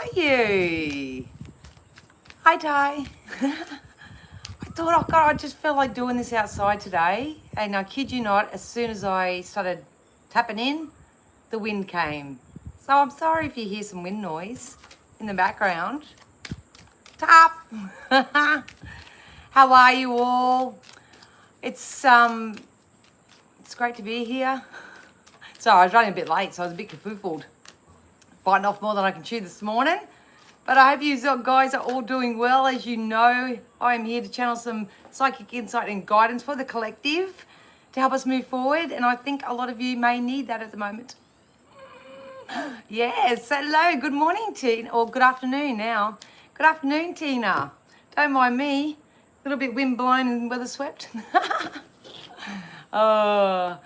are you? Hi, Ty. I thought, oh God, I just felt like doing this outside today. And I kid you not, as soon as I started tapping in, the wind came. So I'm sorry if you hear some wind noise in the background. Tap! How are you all? It's great to be here. Sorry, I was running a bit late, so I was a bit kafoofled. Biting off more than I can chew this morning. But I hope you guys are all doing well. As you know, I am here to channel some psychic insight and guidance for the collective to help us move forward. And I think a lot of you may need that at the moment. Yes, hello, good morning, Tina, or good afternoon now. Good afternoon, Tina. Don't mind me, a little bit wind blown and weather swept. Oh,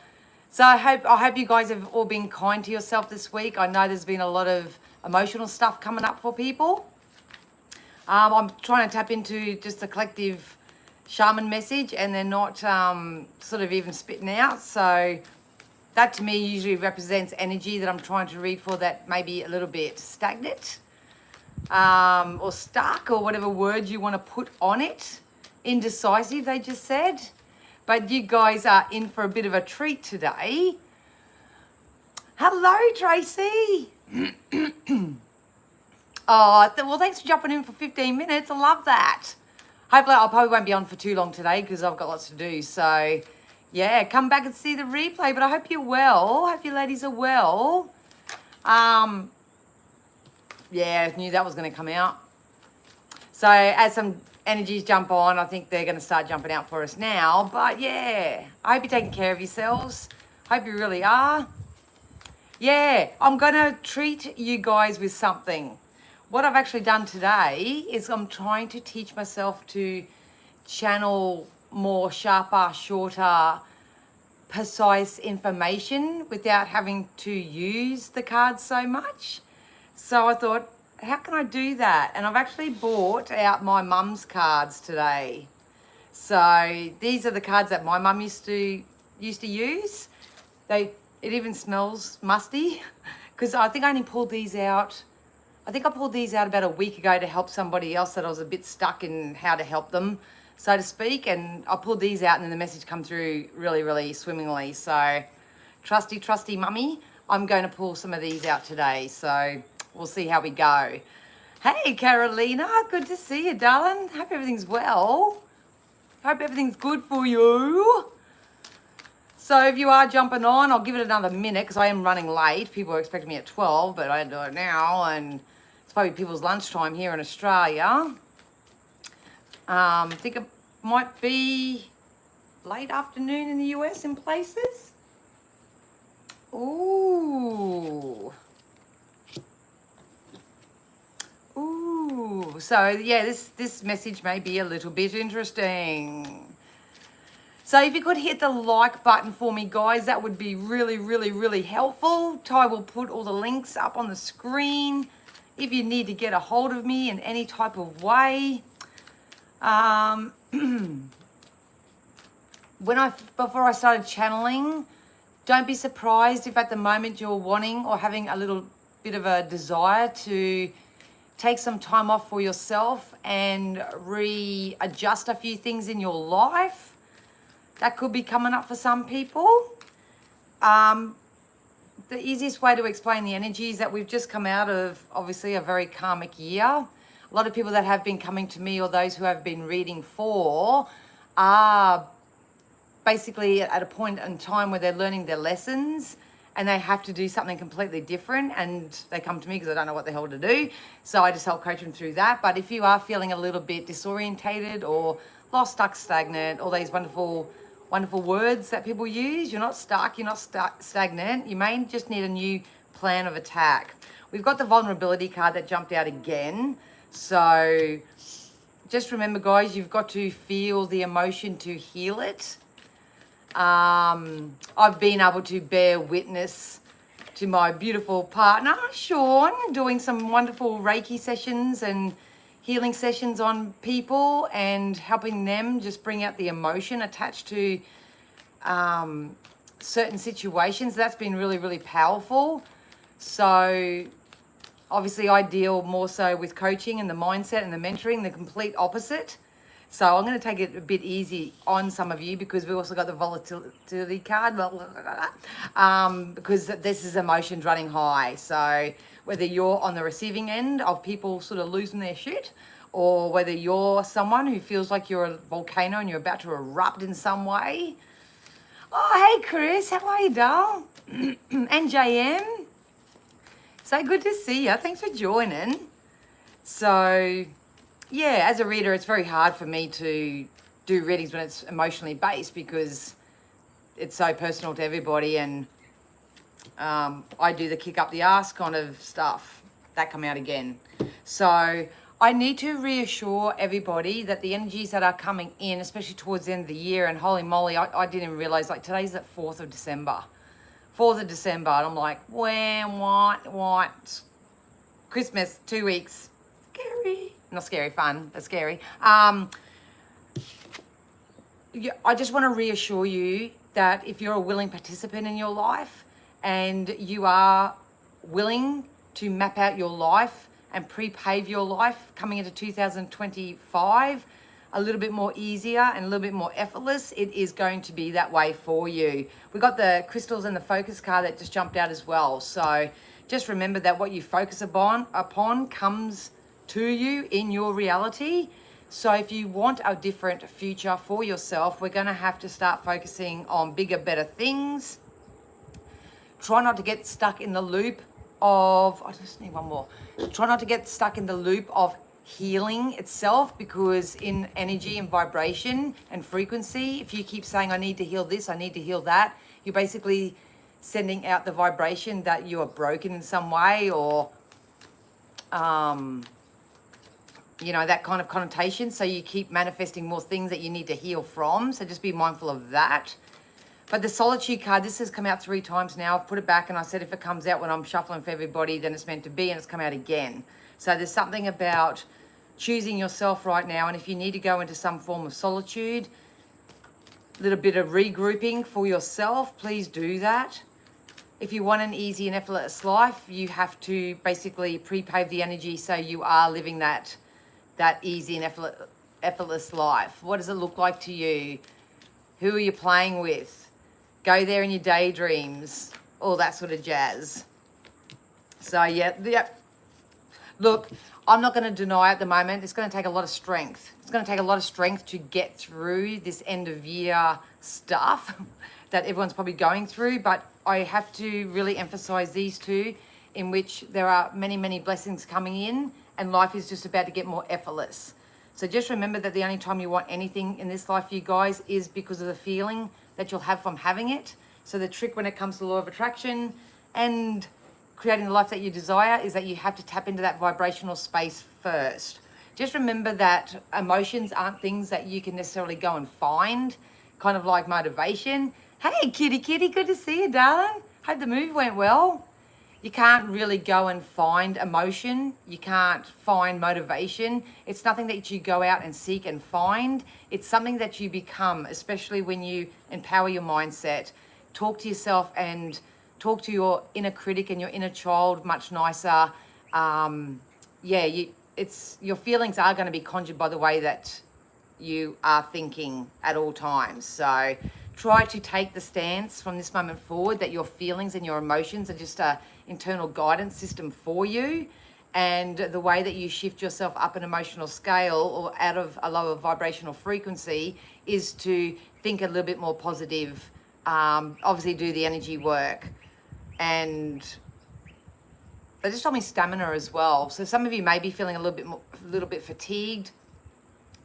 so I hope you guys have all been kind to yourself this week. I know there's been a lot of emotional stuff coming up for people. I'm trying to tap into just the collective shaman message, and they're not sort of even spitting out. So that to me usually represents energy that I'm trying to read for that may be a little bit stagnant or stuck, or whatever word you want to put on it. Indecisive, they just said. But you guys are in for a bit of a treat today. Hello, Tracy. Oh, well, thanks for jumping in for 15 minutes. I love that. Hopefully, I probably won't be on for too long today because I've got lots to do. So, yeah, come back and see the replay. But I hope you're well. Hope you ladies are well. Yeah, I knew that was going to come out. So, as some energies jump on, I think they're going to start jumping out for us now. But, yeah, I hope you're taking care of yourselves. Hope you really are. Yeah, I'm going to treat you guys with something. What I've actually done today is I'm trying to teach myself to channel more sharper, shorter, precise information without having to use the cards so much. So I thought, how can I do that? And I've actually bought out my mum's cards today. So these are the cards that my mum used to use. It even smells musty because I think I only pulled these out. I think I pulled these out about a week ago to help somebody else that I was a bit stuck in how to help them, so to speak. And I pulled these out and then the message come through really, really swimmingly. So trusty mummy, I'm going to pull some of these out today. So we'll see how we go. Hey, Carolina, good to see you, darling. Hope everything's well. Hope everything's good for you. So if you are jumping on, I'll give it another minute because I am running late. People are expecting me at 12, but I do it now, and it's probably people's lunchtime here in Australia. I think it might be late afternoon in the US in places. Ooh. So yeah, this message may be a little bit interesting. So if you could hit the like button for me, guys, that would be really, really, really helpful. Ty will put all the links up on the screen if you need to get a hold of me in any type of way. Before I started channeling, don't be surprised if at the moment you're wanting or having a little bit of a desire to take some time off for yourself and readjust a few things in your life. That could be coming up for some people. The easiest way to explain the energy is that we've just come out of, obviously, a very karmic year. A lot of people that have been coming to me or those who have been reading for are basically at a point in time where they're learning their lessons and they have to do something completely different, and they come to me because I don't know what the hell to do. So I just help coach them through that. But if you are feeling a little bit disorientated or lost, stuck, stagnant, all these wonderful words that people use, you're not stuck, you're not stagnant. You may just need a new plan of attack. We've got the vulnerability card that jumped out again. So just remember, guys, you've got to feel the emotion to heal it. I've been able to bear witness to my beautiful partner, Sean, doing some wonderful Reiki sessions and healing sessions on people and helping them just bring out the emotion attached to certain situations. That's been really, really powerful. So Obviously, I deal more so with coaching and the mindset and the mentoring, the complete opposite. So I'm going to take it a bit easy on some of you because we also got the volatility card, because this is emotions running high. So whether you're on the receiving end of people sort of losing their shit, or whether you're someone who feels like you're a volcano and you're about to erupt in some way. Oh, hey, Chris, how are you, doll? And JM, so good to see you. Thanks for joining. So, yeah, as a reader, it's very hard for me to do readings when it's emotionally based because it's so personal to everybody, and I do the kick up the arse kind of stuff that come out again. So I need to reassure everybody that the energies that are coming in, especially towards the end of the year, and holy moly, I didn't even realize, like, today's the 4th of December. 4th of December, and I'm like, when, what? Christmas, 2 weeks. Scary. Not scary, fun, but scary. Yeah, I just want to reassure you that if you're a willing participant in your life and you are willing to map out your life and pre-pave your life coming into 2025 a little bit more easier and a little bit more effortless, it is going to be that way for you. We got the crystals and the focus card that just jumped out as well. So just remember that what you focus upon comes to you in your reality. So if you want a different future for yourself, we're going to have to start focusing on bigger, better things. Try not to get stuck in the loop of, I just need one more. Try not to get stuck in the loop of healing itself, because in energy and vibration and frequency, if you keep saying, I need to heal this, I need to heal that, you're basically sending out the vibration that you are broken in some way, or you know, that kind of connotation. So you keep manifesting more things that you need to heal from. So just be mindful of that. But the solitude card, this has come out 3 times now. I've put it back and I said if it comes out when I'm shuffling for everybody, then it's meant to be, and it's come out again. So there's something about choosing yourself right now. And if you need to go into some form of solitude, a little bit of regrouping for yourself, please do that. If you want an easy and effortless life, you have to basically pre-pave the energy so you are living that easy and effortless life. What does it look like to you? Who are you playing with? Go there in your daydreams, all that sort of jazz. So yeah. Look, I'm not going to deny at the moment, it's going to take a lot of strength. It's going to take a lot of strength to get through this end of year stuff that everyone's probably going through, but I have to really emphasize these two, in which there are many, many blessings coming in, and life is just about to get more effortless. So just remember that the only time you want anything in this life, you guys, is because of the feeling that you'll have from having it. So the trick when it comes to law of attraction and creating the life that you desire is that you have to tap into that vibrational space first. Just remember that emotions aren't things that you can necessarily go and find, kind of like motivation. Hey, kitty, good to see you, darling. Hope the movie went well. You can't really go and find emotion. You can't find motivation. It's nothing that you go out and seek and find. It's something that you become, especially when you empower your mindset. Talk to yourself and talk to your inner critic and your inner child much nicer. Your feelings are going to be conjured by the way that you are thinking at all times. So try to take the stance from this moment forward that your feelings and your emotions are just a internal guidance system for you, and the way that you shift yourself up an emotional scale or out of a lower vibrational frequency is to think a little bit more positive, obviously do the energy work. And they just told me stamina as well. So some of you may be feeling a little bit fatigued,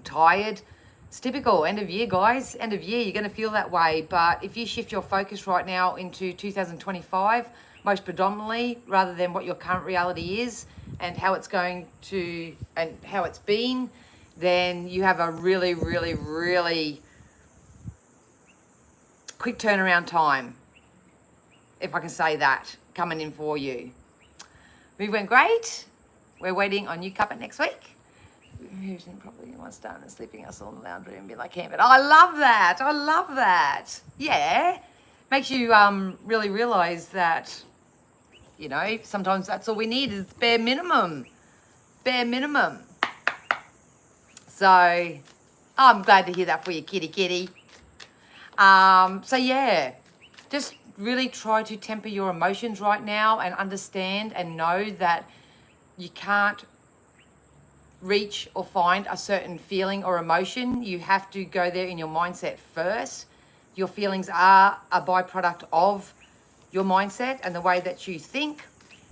tired. It's typical, end of year, guys. End of year, you're going to feel that way. But if you shift your focus right now into 2025, most predominantly, rather than what your current reality is and how it's going to, and how it's been, then you have a really, really, really quick turnaround time, if I can say that, coming in for you. We went great. We're waiting on you Cuppa next week. Who's probably wants to start sleeping us all in the lounge room and be like him. But I love that. I love that. Yeah. Makes you really realize that, You know, sometimes that's all we need is bare minimum. Bare minimum. So I'm glad to hear that for you, kitty. So yeah, just really try to temper your emotions right now and understand and know that you can't reach or find a certain feeling or emotion. You have to go there in your mindset first. Your feelings are a byproduct of your mindset and the way that you think.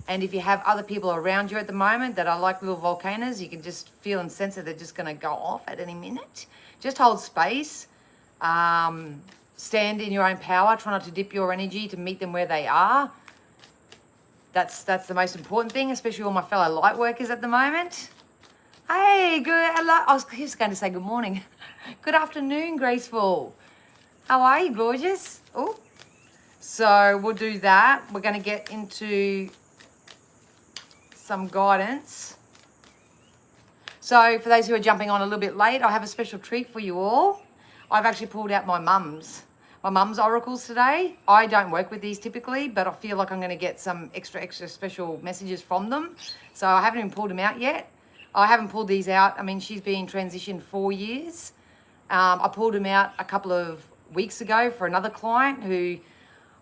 And if you have other people around you at the moment that are like little volcanoes, you can just feel and sense that they're just going to go off at any minute. Just hold space. Stand in your own power. Try not to dip your energy to meet them where they are. That's the most important thing, especially all my fellow light workers at the moment. Hey, good. Hello. I was just going to say good morning. Good afternoon, Graceful. How are you, gorgeous? Oh, so we'll do that. We're going to get into some guidance. So for those who are jumping on a little bit late, I have a special treat for you all. I've actually pulled out my mum's oracles today. I don't work with these typically, but I feel like I'm going to get some extra special messages from them. So I haven't even pulled them out yet. I haven't pulled these out. I mean, she's been transitioned 4 years. I pulled them out a couple of weeks ago for another client who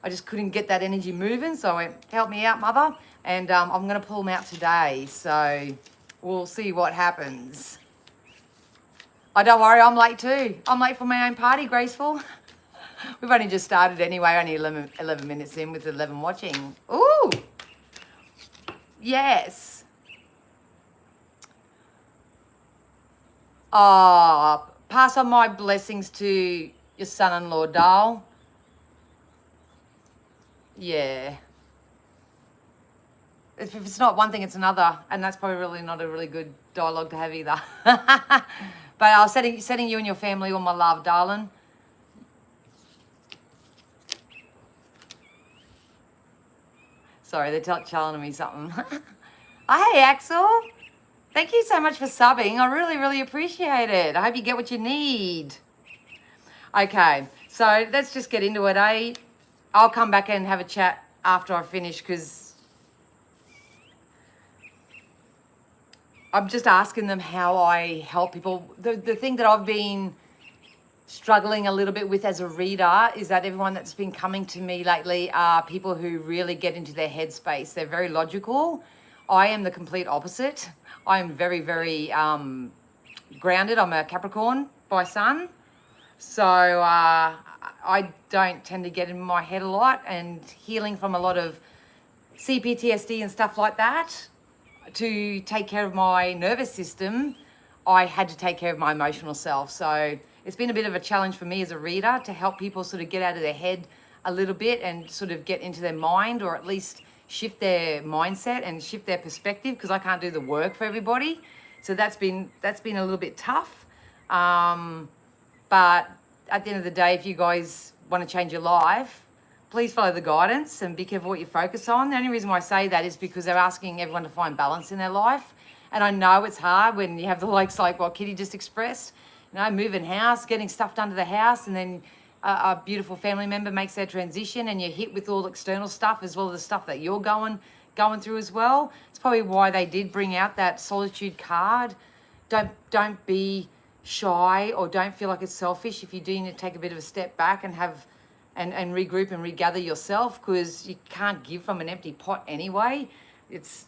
I just couldn't get that energy moving. So I went, help me out, mother. And I'm going to pull them out today. So we'll see what happens. Oh, don't worry, I'm late too. I'm late for my own party, Graceful. We've only just started anyway, only 11 minutes in with 11 watching. Ooh, yes. Oh, pass on my blessings to your son-in-law, Dal. Yeah. If it's not one thing, it's another. And that's probably really not a really good dialogue to have either. But I was sending you and your family all my love, darling. Sorry, they're telling me something. Oh, hey, Axel. Thank you so much for subbing. I really, really appreciate it. I hope you get what you need. Okay, so let's just get into it, eh? I'll come back and have a chat after I finish because I'm just asking them how I help people. The thing that I've been struggling a little bit with as a reader is that everyone that's been coming to me lately are people who really get into their headspace. They're very logical. I am the complete opposite. I am very, very grounded. I'm a Capricorn by sun. So I don't tend to get in my head a lot, and healing from a lot of CPTSD and stuff like that to take care of my nervous system, I had to take care of my emotional self. So it's been a bit of a challenge for me as a reader to help people sort of get out of their head a little bit and sort of get into their mind, or at least shift their mindset and shift their perspective, because I can't do the work for everybody. So that's been a little bit tough. But at the end of the day, if you guys want to change your life, please follow the guidance and be careful what you focus on. The only reason why I say that is because they're asking everyone to find balance in their life. And I know it's hard when you have the likes like what Kitty just expressed, you know, moving house, getting stuff done to the house, and then a beautiful family member makes their transition and you're hit with all external stuff as well as the stuff that you're going through as well. It's probably why they did bring out that solitude card. Don't be shy, or don't feel like it's selfish if you do need to take a bit of a step back and have and regroup and regather yourself, because you can't give from an empty pot anyway. It's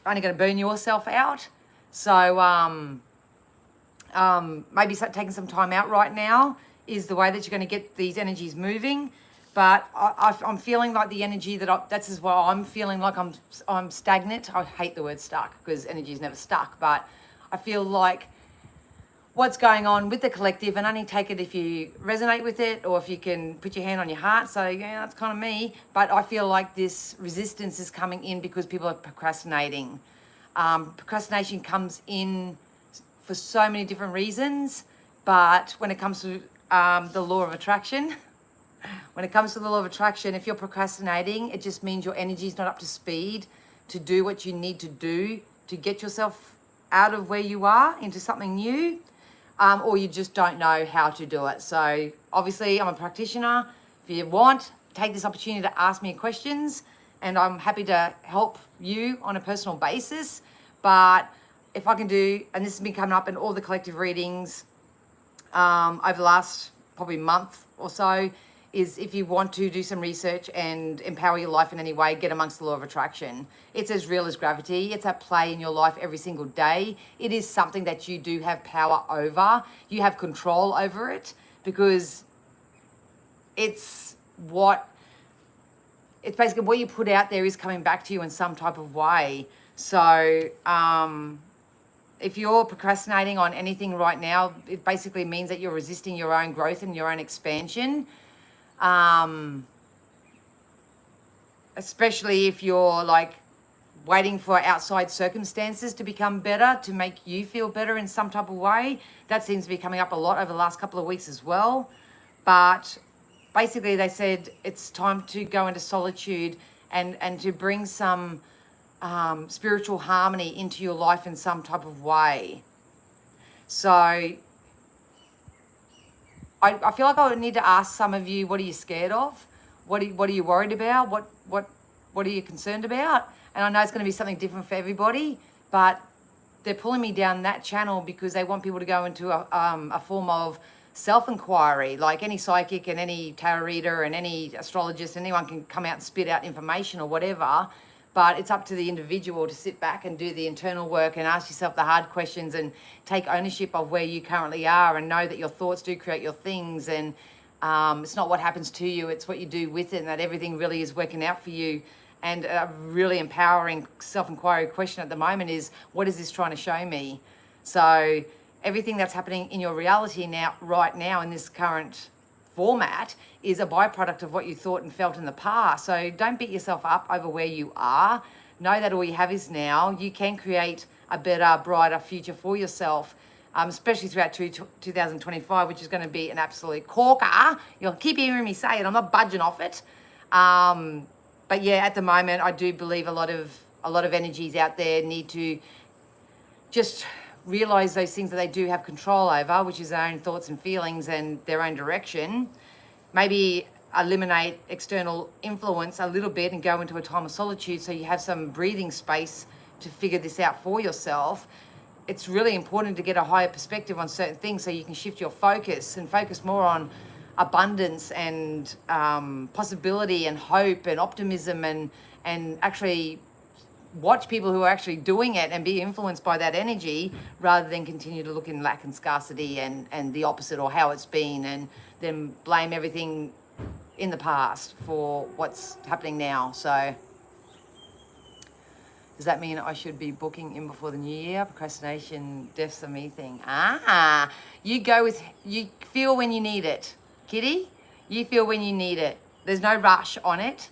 only going to burn yourself out. So maybe taking some time out right now is the way that you're going to get these energies moving. But I'm feeling like the energy that's as well. I'm feeling like I'm stagnant. I hate the word stuck because energy is never stuck. But I feel like what's going on with the collective, and only take it if you resonate with it or if you can put your hand on your heart. So yeah, that's kind of me. But I feel like this resistance is coming in because people are procrastinating. Procrastination comes in for so many different reasons. But when it comes to the law of attraction, if you're procrastinating, it just means your energy is not up to speed to do what you need to do to get yourself out of where you are into something new, or you just don't know how to do it. So obviously I'm a practitioner. If you want, take this opportunity to ask me questions, and I'm happy to help you on a personal basis. But if I can do, and this has been coming up in all the collective readings over the last probably month or so, is if you want to do some research and empower your life in any way, get amongst the law of attraction. It's as real as gravity. It's at play in your life every single day. It is something that you do have power over. You have control over it, because it's basically what you put out there is coming back to you in some type of way. So if you're procrastinating on anything right now, it basically means that you're resisting your own growth and your own expansion. Especially if you're like waiting for outside circumstances to become better, to make you feel better in some type of way. That seems to be coming up a lot over the last couple of weeks as well. But basically they said it's time to go into solitude and to bring some spiritual harmony into your life in some type of way. So I feel like I would need to ask some of you, what are you scared of? What are you worried about? What are you concerned about? And I know it's going to be something different for everybody, but they're pulling me down that channel because they want people to go into a form of self-inquiry. Like any psychic and any tarot reader and any astrologist, anyone can come out and spit out information or whatever, but it's up to the individual to sit back and do the internal work and ask yourself the hard questions and take ownership of where you currently are, and know that your thoughts do create your things, and it's not what happens to you, it's what you do with it, and that everything really is working out for you. And a really empowering self-inquiry question at the moment is, what is this trying to show me? So everything that's happening in your reality now, right now, in this current format, is a byproduct of what you thought and felt in the past. So don't beat yourself up over where you are. Know that all you have is now. You can create a better, brighter future for yourself, especially throughout 2025, which is going to be an absolute corker. You'll keep hearing me say it. I'm not budging off it. But yeah, at the moment, I do believe a lot of energies out there need to just realize those things that they do have control over, which is their own thoughts and feelings and their own direction. Maybe eliminate external influence a little bit and go into a time of solitude so you have some breathing space to figure this out for yourself. It's really important to get a higher perspective on certain things so you can shift your focus and focus more on abundance and possibility and hope and optimism, and actually watch people who are actually doing it and be influenced by that energy, rather than continue to look in lack and scarcity and the opposite, or how it's been, and then blame everything in the past for what's happening now. So does that mean I should be booking in before the new year? Procrastination, deaths are me thing. You go with, you feel when you need it. Kitty, you feel when you need it. There's no rush on it.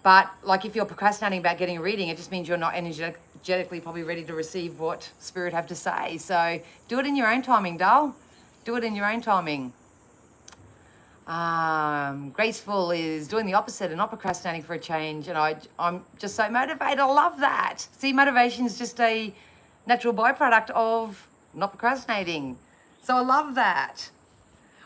But like if you're procrastinating about getting a reading, it just means you're not energetically probably ready to receive what Spirit have to say. So do it in your own timing, doll. Do it in your own timing. Graceful is doing the opposite and not procrastinating for a change. And I'm just so motivated. I love that. See, motivation is just a natural byproduct of not procrastinating. So I love that.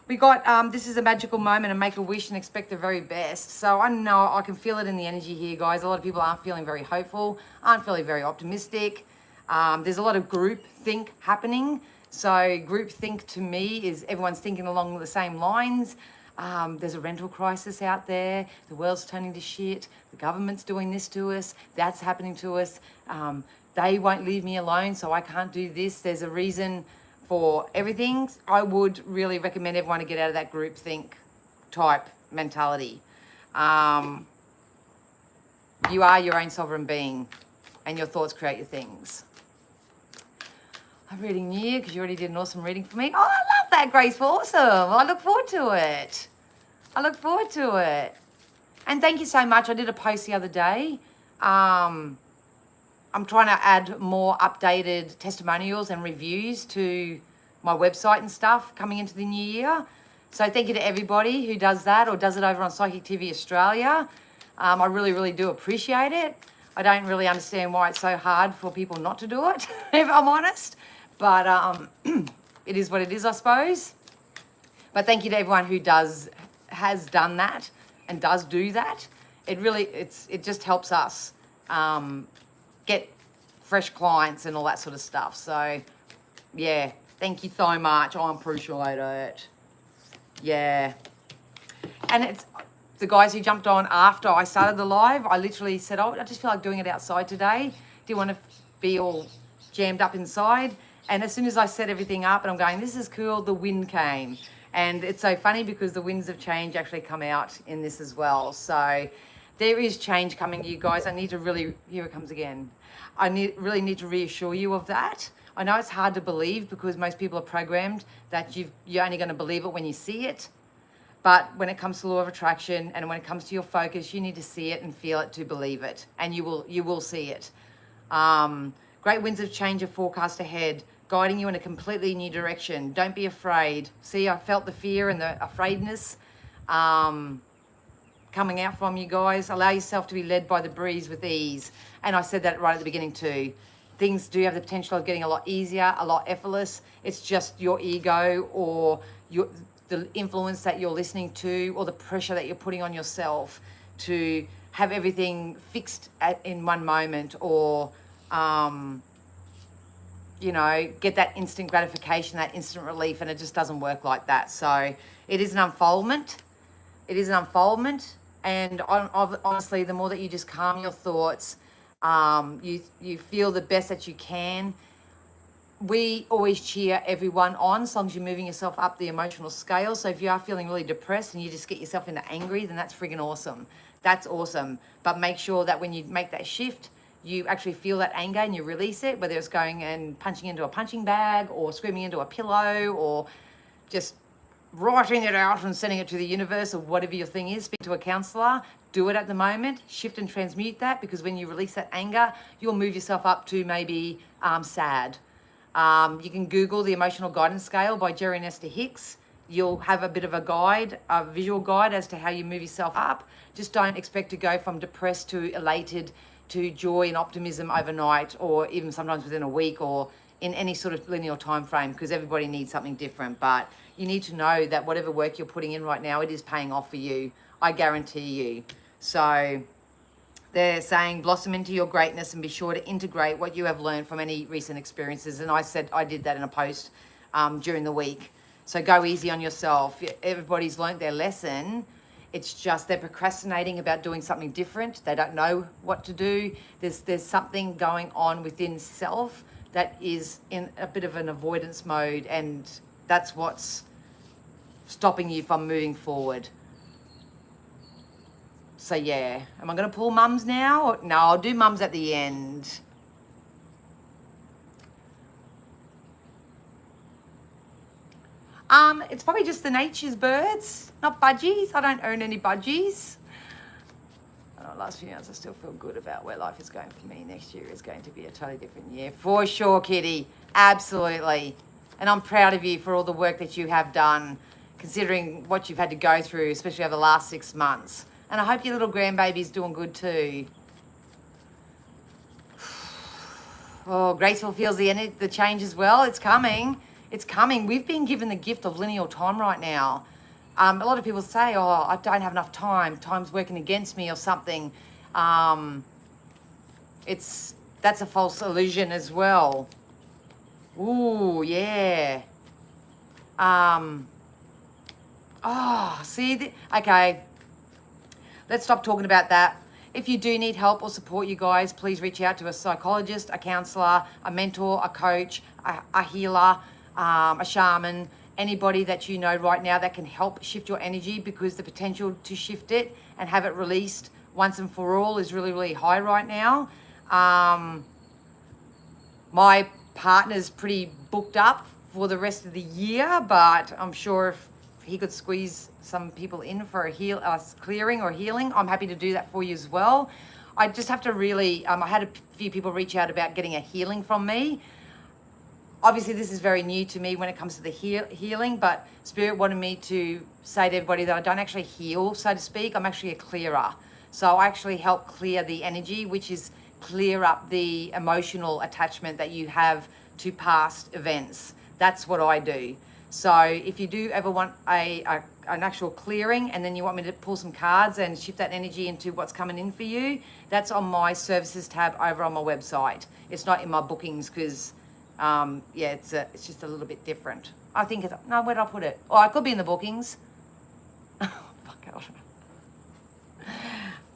We got, this is a magical moment, and make a wish and expect the very best. So I know I can feel it in the energy here, guys. A lot of people aren't feeling very hopeful, aren't feeling very optimistic. There's a lot of group think happening. So group think to me is everyone's thinking along the same lines. There's a rental crisis out there. The world's turning to shit. The government's doing this to us. That's happening to us. They won't leave me alone, so I can't do this. There's a reason for everything. I would really recommend everyone to get out of that group think type mentality. You are your own sovereign being, and your thoughts create your things. I'm reading you because you already did an awesome reading for me. Oh, I love that, Graceful. Awesome. I look forward to it. I look forward to it. And thank you so much. I did a post the other day. I'm trying to add more updated testimonials and reviews to my website and stuff coming into the new year. So thank you to everybody who does that or does it over on Psychic TV Australia. I really, really do appreciate it. I don't really understand why it's so hard for people not to do it, if I'm honest. But it is what it is, I suppose. But thank you to everyone who has done that and does do that. it just helps us get fresh clients and all that sort of stuff. So yeah, thank you so much. I appreciate it. Yeah. And it's the guys who jumped on after I started the live. I literally said, oh, I just feel like doing it outside today. Didn't want to be all jammed up inside. And as soon as I set everything up and I'm going, this is cool, the wind came. And it's so funny because the winds of change actually come out in this as well. So there is change coming, you guys. I need to really, here it comes again. Really need to reassure you of that. I know it's hard to believe because most people are programmed that you're only going to believe it when you see it. But when it comes to law of attraction and when it comes to your focus, you need to see it and feel it to believe it. And you will see it. Great winds of change are forecast ahead, guiding you in a completely new direction. Don't be afraid. See, I felt the fear and the afraidness coming out from you guys. Allow yourself to be led by the breeze with ease. And I said that right at the beginning too. Things do have the potential of getting a lot easier, a lot effortless. It's just your ego or the influence that you're listening to or the pressure that you're putting on yourself to have everything fixed in one moment or, get that instant gratification, that instant relief, and it just doesn't work like that. So it is an unfoldment. It is an unfoldment. And honestly, the more that you just calm your thoughts, you feel the best that you can. We always cheer everyone on as long as you're moving yourself up the emotional scale. So if you are feeling really depressed and you just get yourself into angry, then that's friggin' awesome. That's awesome. But make sure that when you make that shift, you actually feel that anger and you release it, whether it's going and punching into a punching bag or screaming into a pillow or just writing it out and sending it to the universe or whatever your thing is. Speak to a counselor. Do it at the moment. Shift and transmute that, because when you release that anger, you'll move yourself up to maybe sad. You can Google the Emotional Guidance Scale by Jerry Nesta Hicks. You'll have a bit of a guide, a visual guide as to how you move yourself up. Just don't expect to go from depressed to elated to joy and optimism overnight, or even sometimes within a week or in any sort of linear time frame, because everybody needs something different. But you need to know that whatever work you're putting in right now, it is paying off for you. I guarantee you. So they're saying blossom into your greatness and be sure to integrate what you have learned from any recent experiences. And I said I did that in a post during the week. So go easy on yourself. Everybody's learned their lesson. It's just they're procrastinating about doing something different. They don't know what to do. There's something going on within self that is in a bit of an avoidance mode, and that's what's stopping you from moving forward. So yeah, am I going to pull mums now? No, I'll do mums at the end. It's probably just the nature's birds, not budgies. I don't own any budgies. Last few months, I still feel good about where life is going for me. Next year is going to be a totally different year. For sure, Kitty. Absolutely. And I'm proud of you for all the work that you have done, considering what you've had to go through, especially over the last 6 months. And I hope your little grandbaby's doing good too. Oh, Graceful feels the change as well. It's coming. It's coming. We've been given the gift of linear time right now. A lot of people say, oh, I don't have enough time. Time's working against me or something. That's a false illusion as well. Ooh, yeah. Okay. Let's stop talking about that. If you do need help or support, you guys, please reach out to a psychologist, a counselor, a mentor, a coach, a healer, a shaman, anybody that you know right now that can help shift your energy, because the potential to shift it and have it released once and for all is really, really high right now. My partner's pretty booked up for the rest of the year, but I'm sure if he could squeeze some people in for a clearing or healing, I'm happy to do that for you as well. I just have to really, I had a few people reach out about getting a healing from me. Obviously, this is very new to me when it comes to the healing, but Spirit wanted me to say to everybody that I don't actually heal, so to speak. I'm actually a clearer. So I actually help clear the energy, which is clear up the emotional attachment that you have to past events. That's what I do. So if you do ever want an actual clearing, and then you want me to pull some cards and shift that energy into what's coming in for you, that's on my services tab over on my website. It's not in my bookings because, it's just a little bit different. I think it's, no, where did I put it? Oh, it could be in the bookings. Fuck it.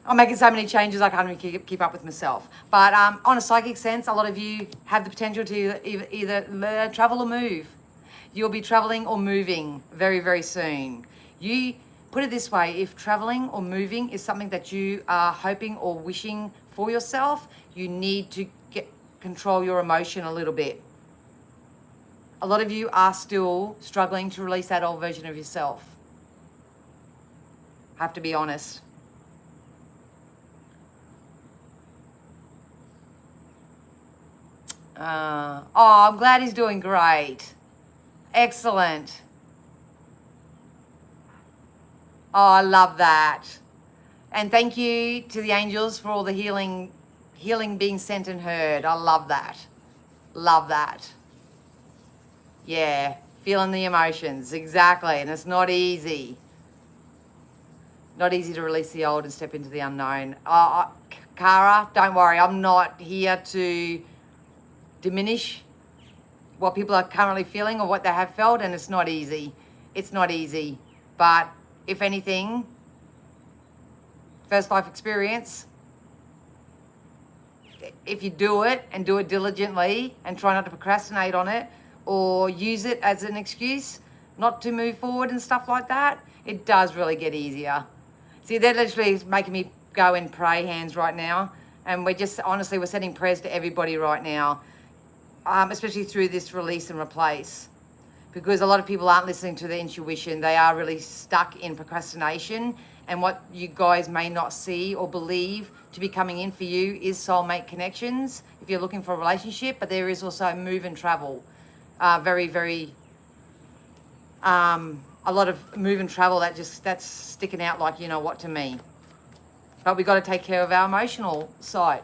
I'm making so many changes I can't even keep up with myself. But on a psychic sense, a lot of you have the potential to either travel or move. You'll be traveling or moving very, very soon. You put it this way, if traveling or moving is something that you are hoping or wishing for yourself, you need to control your emotion a little bit. A lot of you are still struggling to release that old version of yourself. Have to be honest. I'm glad he's doing great. Excellent. Oh, I love that. And thank you to the angels for all the healing being sent and heard. I love that. Love that. Yeah, feeling the emotions. Exactly. And it's not easy. Not easy to release the old and step into the unknown. Cara, don't worry. I'm not here to diminish what people are currently feeling or what they have felt, and it's not easy. It's not easy. But if anything, first life experience, if you do it and do it diligently and try not to procrastinate on it or use it as an excuse not to move forward and stuff like that, it does really get easier. See, they're literally making me go and pray hands right now. And we're sending prayers to everybody right now. Especially through this release and replace, because a lot of people aren't listening to their intuition. They are really stuck in procrastination, and what you guys may not see or believe to be coming in for you is soulmate connections if you're looking for a relationship, but there is also move and travel. Very, very, a lot of move and travel that's sticking out like you know what to me. But we've got to take care of our emotional side.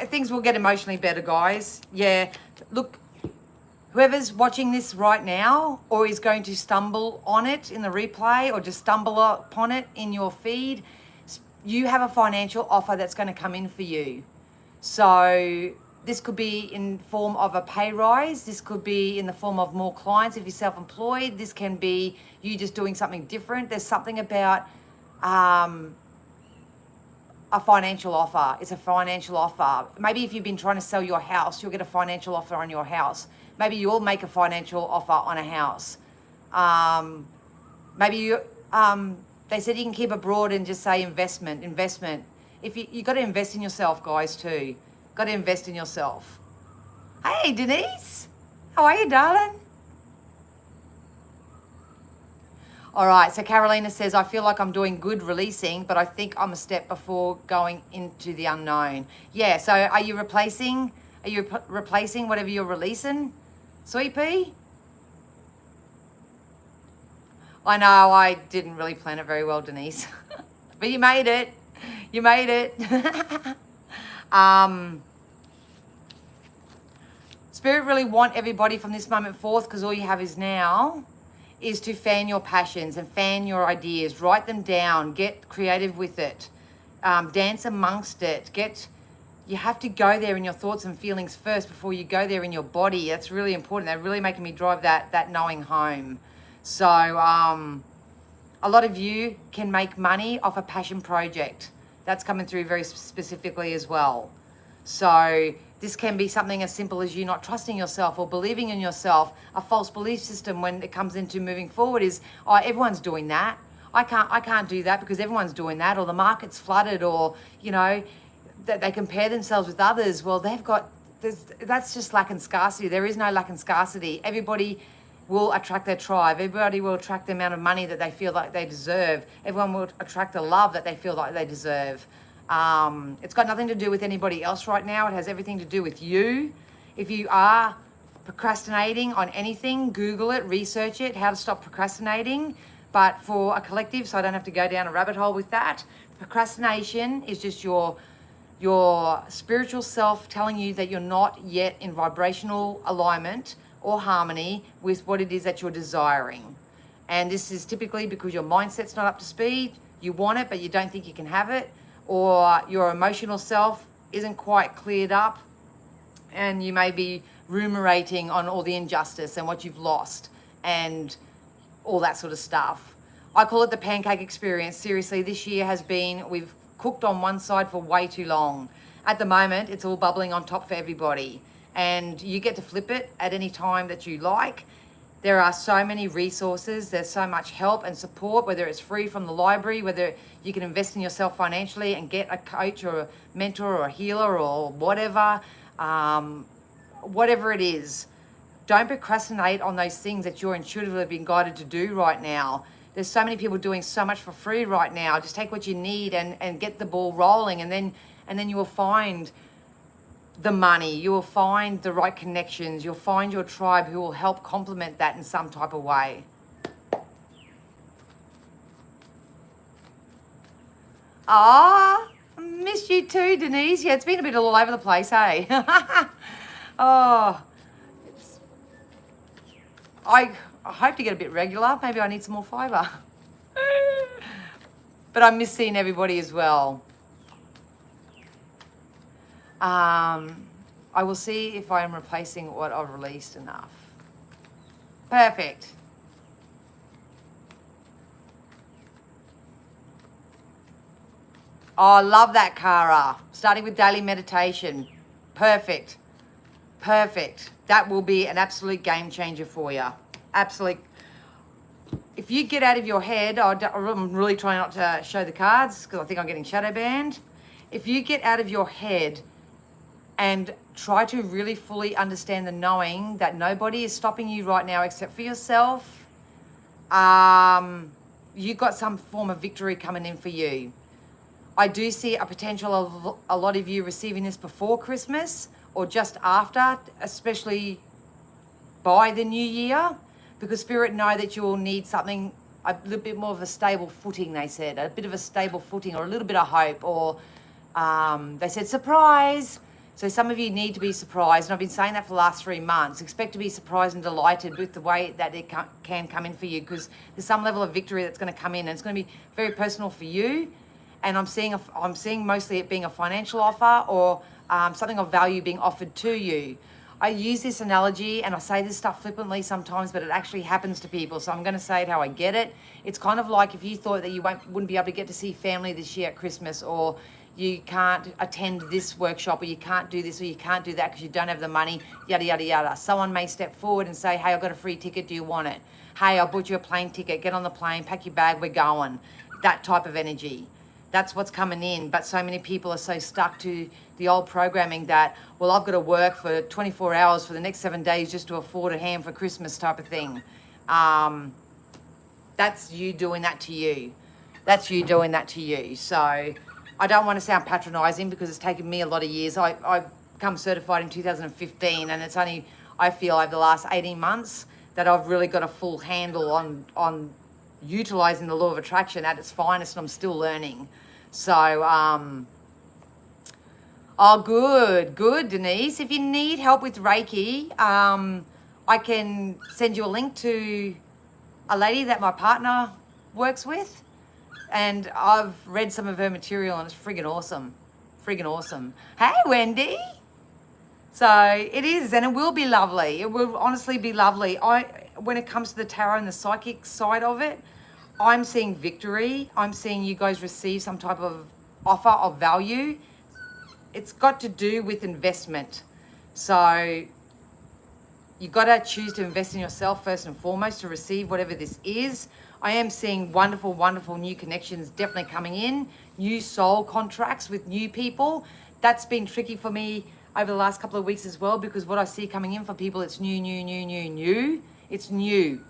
Things will get emotionally better, guys. Yeah, look, whoever's watching this right now or is going to stumble on it in the replay or just stumble upon it in your feed, you have a financial offer that's going to come in for you. So this could be in form of a pay rise. This could be in the form of more clients if you're self-employed. This can be you just doing something different. There's something about a financial offer. It's a financial offer. Maybe if you've been trying to sell your house, you'll get a financial offer on your house. Maybe you'll make a financial offer on a house. They said you can keep it broad and just say investment. If you got to invest in yourself, guys, too. Got to invest in yourself. Hey, Denise. How are you, darling? All right, so Carolina says, I feel like I'm doing good releasing, but I think I'm a step before going into the unknown. Yeah, so are you replacing whatever you're releasing, Sweet Pea? I know, I didn't really plan it very well, Denise. But you made it. You made it. Spirit really want everybody from this moment forth, because all you have is now, is to fan your passions and fan your ideas. Write them down. Get creative with it. Dance amongst it. You have to go there in your thoughts and feelings first before you go there in your body. That's really important. They're really making me drive that knowing home. So a lot of you can make money off a passion project. That's coming through very specifically as well. So this can be something as simple as you not trusting yourself or believing in yourself. A false belief system when it comes into moving forward is, oh, everyone's doing that. I can't do that because everyone's doing that, or the market's flooded, or, you know, that they compare themselves with others. Well, that's just lack and scarcity. There is no lack and scarcity. Everybody will attract their tribe. Everybody will attract the amount of money that they feel like they deserve. Everyone will attract the love that they feel like they deserve. It's got nothing to do with anybody else right now. It has everything to do with you. If you are procrastinating on anything, Google it, research it, how to stop procrastinating. But for a collective, so I don't have to go down a rabbit hole with that, procrastination is just your spiritual self telling you that you're not yet in vibrational alignment or harmony with what it is that you're desiring. And this is typically because your mindset's not up to speed. You want it, but you don't think you can have it, or your emotional self isn't quite cleared up, and you may be ruminating on all the injustice and what you've lost and all that sort of stuff. I call it the pancake experience. Seriously, this year has been, we've cooked on one side for way too long. At the moment, it's all bubbling on top for everybody, and you get to flip it at any time that you like. There are so many resources, there's so much help and support, whether it's free from the library, whether you can invest in yourself financially and get a coach or a mentor or a healer or whatever, whatever it is. Don't procrastinate on those things that you're intuitively being guided to do right now. There's so many people doing so much for free right now. Just take what you need and get the ball rolling, and then you will find the money, you will find the right connections, you'll find your tribe who will help complement that in some type of way. Missed you too, Denise. Yeah, it's been a bit all over the place, hey? Oh, I hope to get a bit regular. Maybe I need some more fibre. But I miss seeing everybody as well. I will see if I am replacing what I've released enough. Perfect. Oh, I love that, Cara. Starting with daily meditation. Perfect. Perfect. That will be an absolute game changer for you. Absolute. If you get out of your head, I'm really trying not to show the cards because I think I'm getting shadow banned. If you get out of your head and try to really fully understand the knowing that nobody is stopping you right now except for yourself, you got some form of victory coming in for you. I do see a potential of a lot of you receiving this before Christmas or just after, especially by the new year, because Spirit know that you will need something, a little bit more of a stable footing, they said, a bit of a stable footing or a little bit of hope, or they said surprise. So some of you need to be surprised, and I've been saying that for the last 3 months. Expect to be surprised and delighted with the way that it can come in for you, because there's some level of victory that's going to come in, and it's going to be very personal for you. And I'm seeing mostly it being a financial offer or something of value being offered to you. I use this analogy and I say this stuff flippantly sometimes, but it actually happens to people. So I'm going to say it how I get it. It's kind of like if you thought that you wouldn't be able to get to see family this year at Christmas, or you can't attend this workshop, or you can't do this, or you can't do that because you don't have the money, yada, yada, yada. Someone may step forward and say, hey, I've got a free ticket. Do you want it? Hey, I bought you a plane ticket. Get on the plane, pack your bag, we're going. That type of energy. That's what's coming in. But so many people are so stuck to the old programming that, well, I've got to work for 24 hours for the next 7 days just to afford a ham for Christmas type of thing. That's you doing that to you. That's you doing that to you. So I don't want to sound patronizing because it's taken me a lot of years. I become certified in 2015, and it's only, I feel, over the last 18 months that I've really got a full handle on utilizing the law of attraction at its finest, and I'm still learning. So, oh, good, Denise. If you need help with Reiki, I can send you a link to a lady that my partner works with, and I've read some of her material, and it's friggin' awesome. Hey, Wendy. So it is, and it will be lovely. It will honestly be lovely. When it comes to the tarot and the psychic side of it, I'm seeing victory. I'm seeing you guys receive some type of offer of value. It's got to do with investment. So you got to choose to invest in yourself first and foremost to receive whatever this is. I am seeing wonderful, wonderful new connections definitely coming in. New soul contracts with new people. That's been tricky for me over the last couple of weeks as well, because what I see coming in for people, it's new. It's new.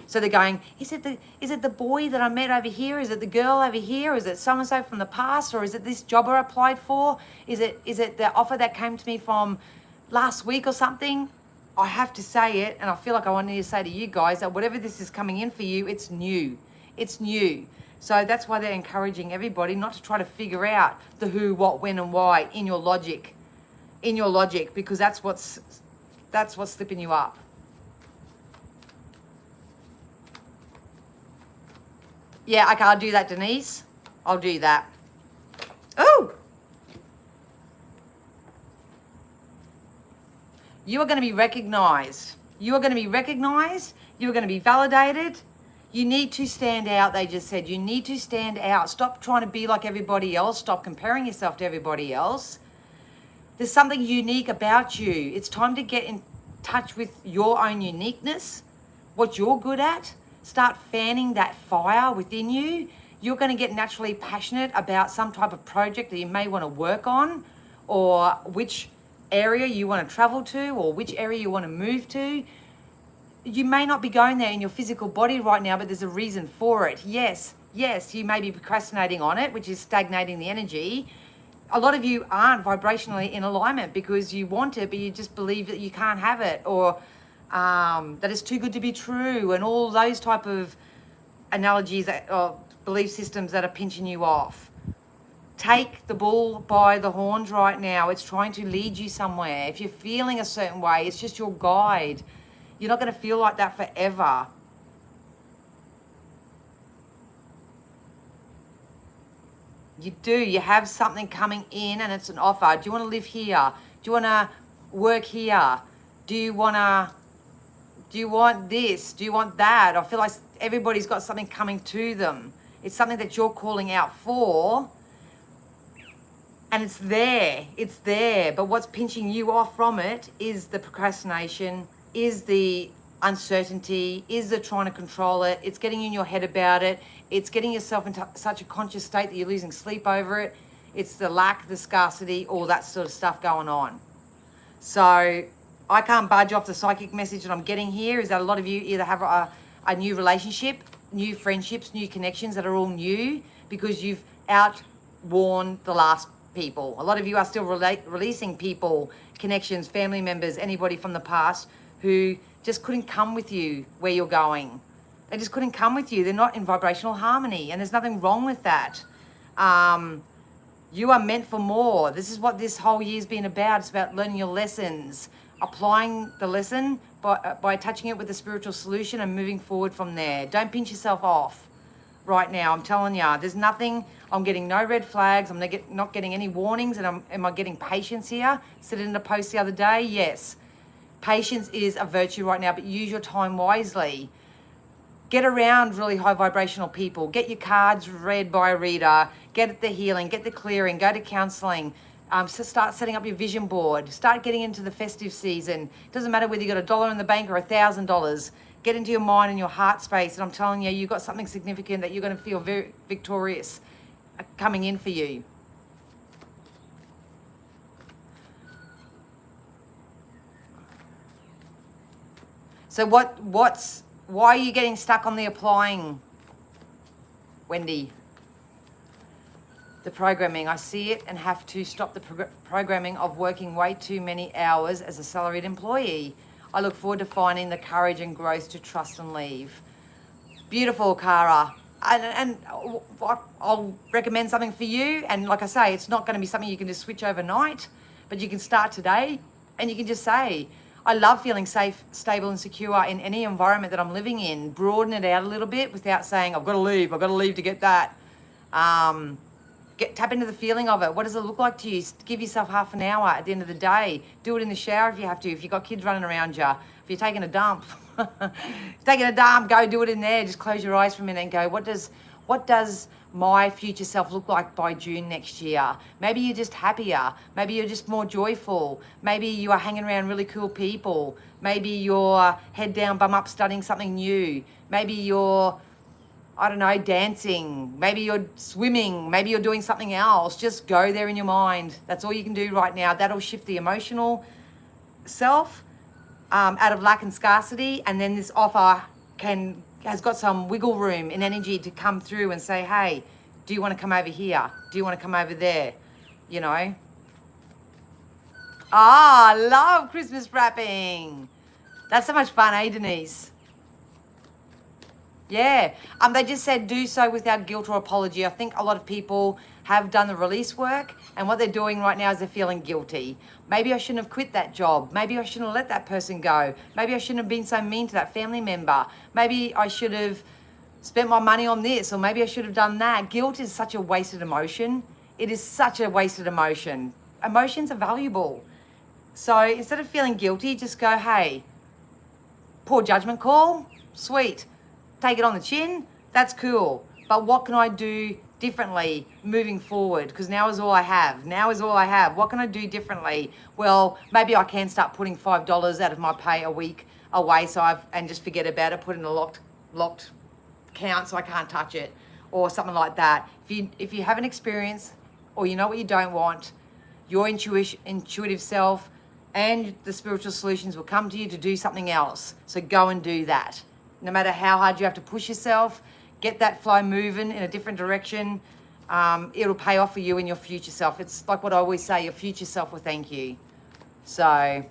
So they're going, is it the boy that I met over here? Is it the girl over here? Is it so-and-so from the past? Or is it this job I applied for? Is it the offer that came to me from last week or something? I have to say it, and I feel like I wanted to say to you guys that whatever this is coming in for you, it's new. It's new. So that's why they're encouraging everybody not to try to figure out the who, what, when, and why in your logic. In your logic, because that's what's slipping you up. Yeah, okay, I'll do that, Denise. I'll do that. Oh! You are going to be recognized. You are going to be recognized. You are going to be validated. You need to stand out, they just said. You need to stand out. Stop trying to be like everybody else. Stop comparing yourself to everybody else. There's something unique about you. It's time to get in touch with your own uniqueness, what you're good at. Start fanning that fire within you. You're going to get naturally passionate about some type of project that you may want to work on, or which area you want to travel to, or which area you want to move to. You may not be going there in your physical body right now, but there's a reason for it. Yes, you may be procrastinating on it, which is stagnating the energy. A lot of you aren't vibrationally in alignment because you want it, but you just believe that you can't have it, or that it's too good to be true, and all those type of analogies or belief systems that are pinching you off. Take the bull by the horns right now. It's trying to lead you somewhere. If you're feeling a certain way, it's just your guide. You're not going to feel like that forever. You do. You have something coming in and it's an offer. Do you want to live here? Do you want to work here? Do you want this? Do you want that? I feel like everybody's got something coming to them. It's something that you're calling out for. And it's there. It's there. But what's pinching you off from it is the procrastination, is the uncertainty, is the trying to control it. It's getting in your head about it. It's getting yourself into such a conscious state that you're losing sleep over it. It's the lack, the scarcity, all that sort of stuff going on. So I can't budge off the psychic message that I'm getting here is that a lot of you either have a new relationship, new friendships, new connections that are all new because you've outworn the last people. A lot of you are still releasing people, connections, family members, anybody from the past who just couldn't come with you where you're going. They just couldn't come with you. They're not in vibrational harmony, and there's nothing wrong with that. You are meant for more. This is what this whole year's been about. It's about learning your lessons, applying the lesson by touching it with the spiritual solution and moving forward from there. Don't pinch yourself off right now. I'm telling you, there's nothing. I'm getting no red flags. I'm not getting any warnings. And am I getting patience here? Said it in a post the other day. Yes. Patience is a virtue right now, but use your time wisely. Get around really high vibrational people. Get your cards read by a reader. Get the healing. Get the clearing. Go to counseling. So start setting up your vision board. Start getting into the festive season. It doesn't matter whether you got $1 in the bank or $1,000. Get into your mind and your heart space. And I'm telling you, you've got something significant that you're going to feel very victorious coming in for you. So why are you getting stuck on the applying, Wendy? The programming, I see it and have to stop the programming of working way too many hours as a salaried employee. I look forward to finding the courage and growth to trust and leave. Beautiful, Cara. And I'll recommend something for you. And like I say, it's not going to be something you can just switch overnight, but you can start today and you can just say, I love feeling safe, stable and secure in any environment that I'm living in. Broaden it out a little bit without saying, I've got to leave to get that. Tap into the feeling of it. What does it look like to you? Give yourself half an hour at the end of the day. Do it in the shower if you have to. If you've got kids running around you. If you're taking a dump. Go do it in there. Just close your eyes for a minute and go, what does my future self look like by June next year? Maybe you're just happier. Maybe you're just more joyful. Maybe you are hanging around really cool people. Maybe you're head down, bum up, studying something new. Maybe you're, I don't know, dancing. Maybe you're swimming. Maybe you're doing something else. Just go there in your mind. That's all you can do right now. That'll shift the emotional self out of lack and scarcity. And then this offer has got some wiggle room in energy to come through and say, hey, do you want to come over here? Do you want to come over there? You know? I love Christmas wrapping. That's so much fun, eh, Denise? Yeah. They just said do so without guilt or apology. I think a lot of people have done the release work, and what they're doing right now is they're feeling guilty. Maybe I shouldn't have quit that job. Maybe I shouldn't have let that person go. Maybe I shouldn't have been so mean to that family member. Maybe I should have spent my money on this, or maybe I should have done that. Guilt is such a wasted emotion. It is such a wasted emotion. Emotions are valuable. So instead of feeling guilty, just go, hey, poor judgment call, sweet. Take it on the chin, that's cool. But what can I do differently moving forward? Because now is all I have. Now is all I have. What can I do differently? Well, maybe I can start putting $5 out of my pay a week away and just forget about it, put in a locked account so I can't touch it, or something like that. If you have an experience or you know what you don't want, your intuitive self and the spiritual solutions will come to you to do something else. So go and do that. No matter how hard you have to push yourself, get that flow moving in a different direction. It'll pay off for you and your future self. It's like what I always say, your future self will thank you. So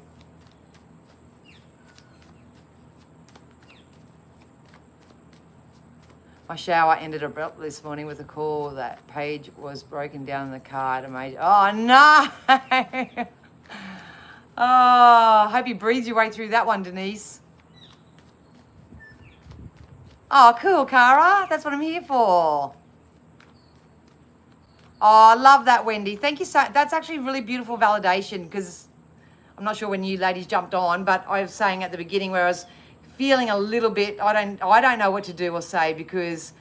my shower ended abruptly this morning with a call that page was broken down in the car at a major. Oh no! Oh, hope you breathed your way through that one, Denise. Oh, cool, Cara. That's what I'm here for. Oh, I love that, Wendy. Thank you so. That's actually really beautiful validation, because I'm not sure when you ladies jumped on, but I was saying at the beginning where I was feeling a little bit. I don't know what to do or say, because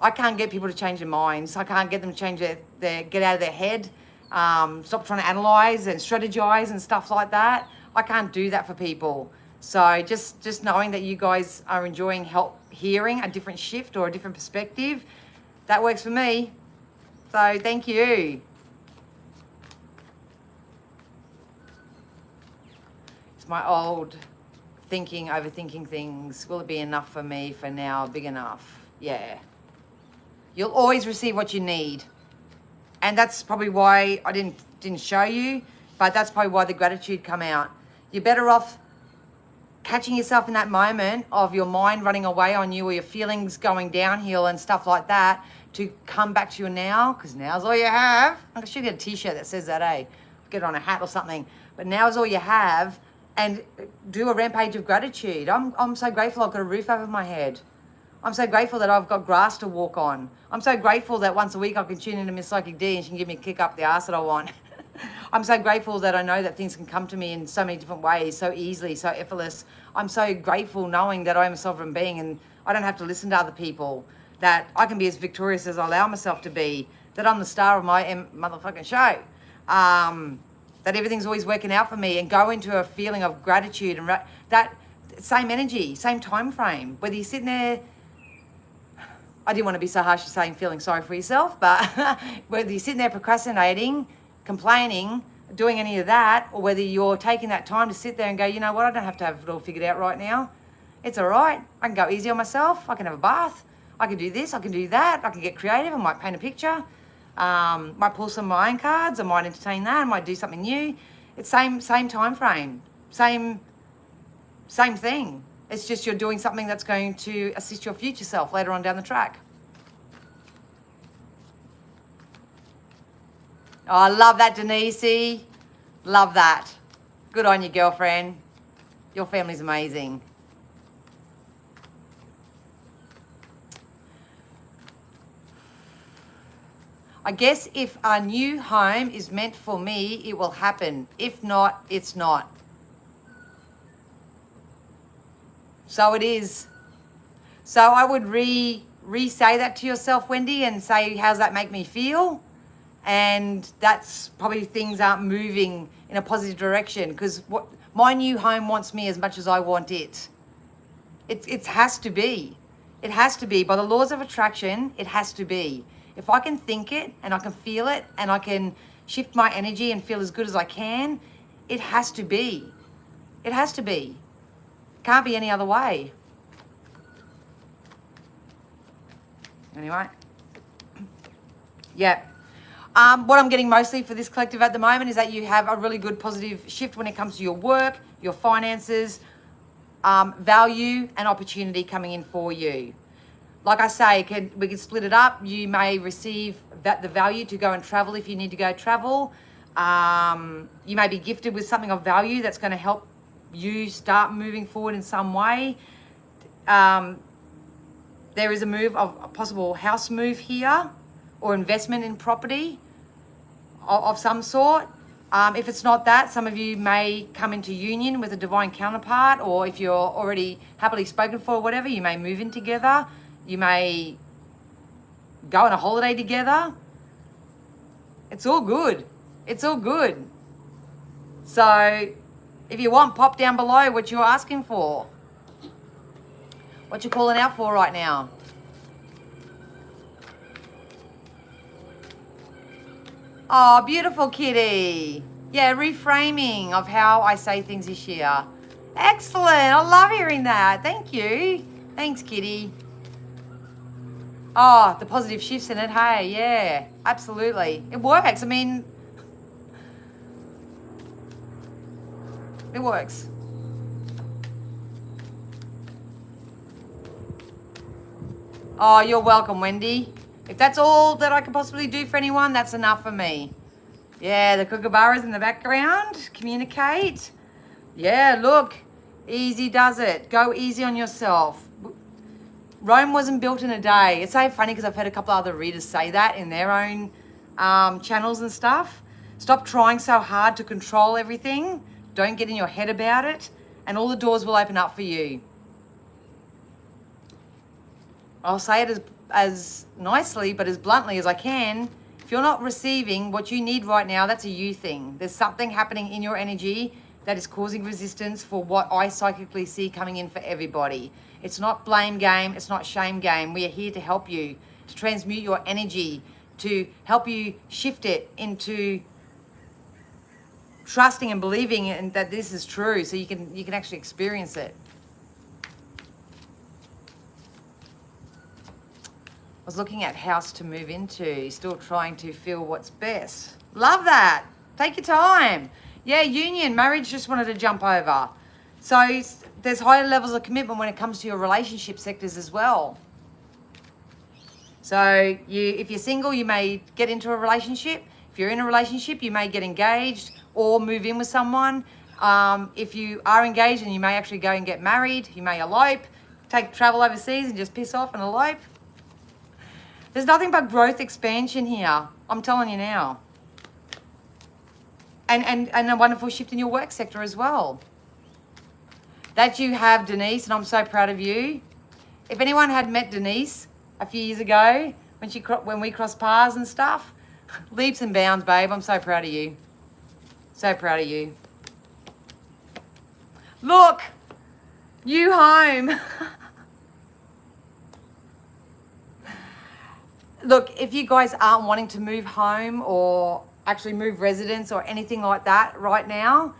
I can't get people to change their minds. I can't get them to change get out of their head. Stop trying to analyze and strategize and stuff like that. I can't do that for people. So just knowing that you guys are enjoying hearing a different shift or a different perspective, that works for me. So thank you. It's my old overthinking things. Will it be enough for me for now? Big enough? Yeah. You'll always receive what you need. And that's probably why I didn't show you, but that's probably why the gratitude come out. You're better off catching yourself in that moment of your mind running away on you, or your feelings going downhill and stuff like that, to come back to your now, because now's all you have. I should get a t-shirt that says that, get it on a hat or something. But now is all you have, and do a rampage of gratitude. I'm so grateful I've got a roof over my head. I'm so grateful that I've got grass to walk on. I'm so grateful that once a week I can tune into Miss Psychic D and she can give me a kick up the arse that I want. I'm so grateful that I know that things can come to me in so many different ways, so easily, so effortless. I'm so grateful knowing that I'm a sovereign being and I don't have to listen to other people, that I can be as victorious as I allow myself to be, that I'm the star of my motherfucking show, that everything's always working out for me, and go into a feeling of gratitude and that same energy, same time frame. Whether you're sitting there, I didn't want to be so harsh to saying feeling sorry for yourself, but whether you're sitting there procrastinating, complaining, doing any of that, or whether you're taking that time to sit there and go, you know what, I don't have to have it all figured out right now. It's all right. I can go easy on myself. I can have a bath. I can do this. I can do that. I can get creative. I might paint a picture. Might pull some of my own cards. I might entertain that. I might do something new. It's same time frame. Same thing. It's just you're doing something that's going to assist your future self later on down the track. Oh, I love that, Denise. Love that. Good on you, girlfriend. Your family's amazing. I guess if a new home is meant for me, it will happen. If not, it's not. So it is. So I would re-say that to yourself, Wendy, and say, how's that make me feel? And that's probably things aren't moving in a positive direction, because what my new home wants me as much as I want it. It has to be. It has to be. By the laws of attraction, it has to be. If I can think it and I can feel it and I can shift my energy and feel as good as I can, it has to be. It has to be. Can't be any other way. Anyway. Yeah. What I'm getting mostly for this collective at the moment is that you have a really good positive shift when it comes to your work, your finances, value and opportunity coming in for you. Like I say, we can split it up. You may receive the value to go and travel if you need to go travel. You may be gifted with something of value that's going to help you start moving forward in some way. There is a possible house move here, or investment in property of some sort. If it's not that, some of you may come into union with a divine counterpart, or if you're already happily spoken for or whatever, you may move in together. You may go on a holiday together. It's all good. It's all good. So if you want, pop down below what you're asking for. What you're calling out for right now. Oh, beautiful kitty. Yeah, reframing of how I say things this year. Excellent. I love hearing that. Thank you. Thanks, kitty. Oh, the positive shifts in it. Hey, yeah, absolutely. It works. I mean, it works. Oh, you're welcome, Wendy. If that's all that I can possibly do for anyone, that's enough for me. Yeah, the kookaburras in the background. Communicate. Yeah, look. Easy does it. Go easy on yourself. Rome wasn't built in a day. It's so funny because I've heard a couple other readers say that in their own channels and stuff. Stop trying so hard to control everything. Don't get in your head about it. And all the doors will open up for you. I'll say it as nicely but as bluntly as I can. If you're not receiving what you need right now, that's a you thing. There's something happening in your energy that is causing resistance for what I psychically see coming in for everybody. It's not blame game. It's not shame game. We are here to help you, to transmute your energy, to help you shift it into trusting and believing and that this is true, so you can actually experience it. I was looking at house to move into, still trying to feel what's best. Love that. Take your time. Yeah, union, marriage, just wanted to jump over. So there's higher levels of commitment when it comes to your relationship sectors as well. So if you're single, you may get into a relationship. If you're in a relationship, you may get engaged or move in with someone. If you are engaged, and you may actually go and get married. You may elope, travel overseas and just piss off and elope. There's nothing but growth, expansion here. I'm telling you now. And a wonderful shift in your work sector as well. That you have, Denise, and I'm so proud of you. If anyone had met Denise a few years ago, when we crossed paths and stuff, leaps and bounds, babe. I'm so proud of you. So proud of you. Look, you home. Look, if you guys aren't wanting to move home or actually move residence or anything like that right now,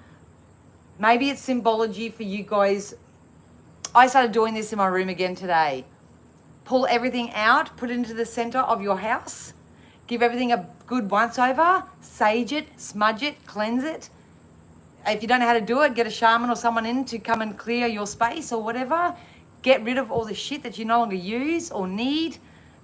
maybe it's symbology for you guys. I started doing this in my room again today. Pull everything out, put it into the center of your house, give everything a good once over, sage it, smudge it, cleanse it. If you don't know how to do it, get a shaman or someone in to come and clear your space or whatever. Get rid of all the shit that you no longer use or need.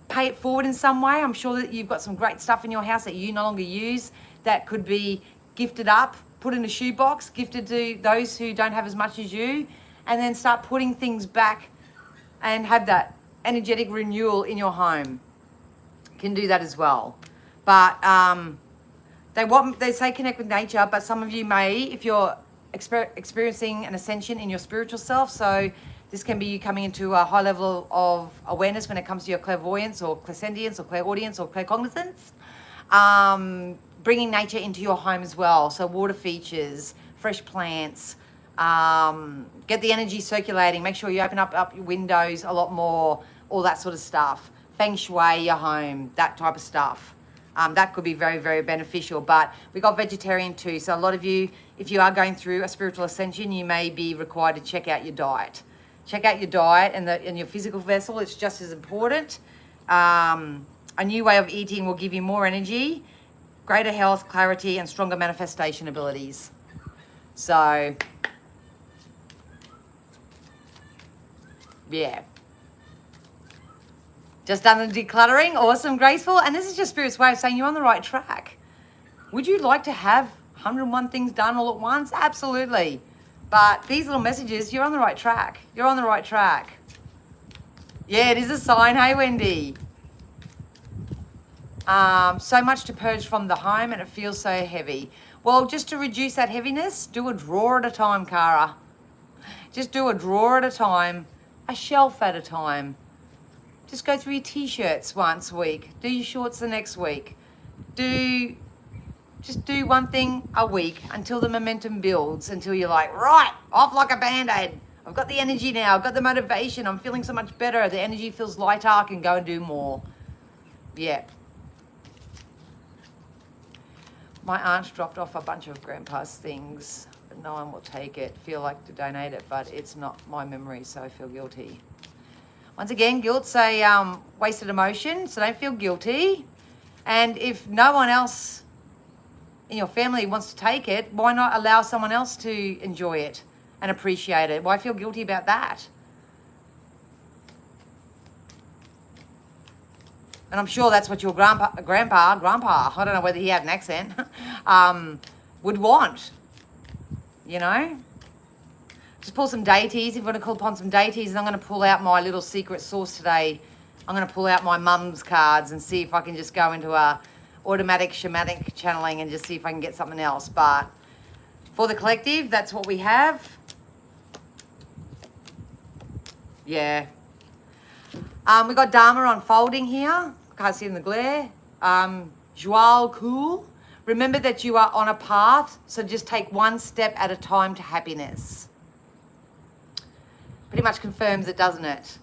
Pay it forward in some way. I'm sure that you've got some great stuff in your house that you no longer use that could be gifted up, put in a shoebox, gifted to those who don't have as much as you, and then start putting things back and have that energetic renewal in your home. Can do that as well. But they say connect with nature, but some of you may, if you're experiencing an ascension in your spiritual self, so this can be you coming into a high level of awareness when it comes to your clairvoyance or clairsentience or clairaudience or claircognizance. Bringing nature into your home as well. So water features, fresh plants, get the energy circulating. Make sure you open up your windows a lot more, all that sort of stuff. Feng shui your home, that type of stuff. That could be very, very beneficial. But we got vegetarian too. So a lot of you, if you are going through a spiritual ascension, you may be required to check out your diet. Check out your diet and your physical vessel. It's just as important. A new way of eating will give you more energy, greater health, clarity, and stronger manifestation abilities. So Yeah. Just done the decluttering. Awesome, graceful. And this is just Spirit's way of saying you're on the right track. Would you like to have 101 things done all at once? Absolutely. But these little messages, you're on the right track. You're on the right track. Yeah, it is a sign. Hey, Wendy. So much to purge from the home and it feels so heavy. Well, just to reduce that heaviness, do a drawer at a time, Cara. Just do a drawer at a time, a shelf at a time. Just go through your t-shirts once a week. Do your shorts the next week. Just do one thing a week until the momentum builds, until you're like, right, off like a Band-Aid. I've got the energy now. I've got the motivation. I'm feeling so much better. The energy feels lighter. I can go and do more. Yeah. My aunt dropped off a bunch of Grandpa's things, but no one will take it. Feel like to donate it, but it's not my memory, so I feel guilty. Once again, guilt's a wasted emotion, so don't feel guilty. And if no one else in your family wants to take it, why not allow someone else to enjoy it and appreciate it? Why feel guilty about that? And I'm sure that's what your grandpa, I don't know whether he had an accent, would want, you know? Just pull some deities, if you want to call upon some deities, and I'm going to pull out my little secret source today. I'm going to pull out my mum's cards and see if I can just go into a automatic shamanic channeling and just see if I can get something else. But for the collective, that's what we have. Yeah. We got Dharma unfolding here. Can't see in the glare. Joal cool. Remember that you are on a path, so just take one step at a time to happiness. Pretty much confirms it, doesn't it?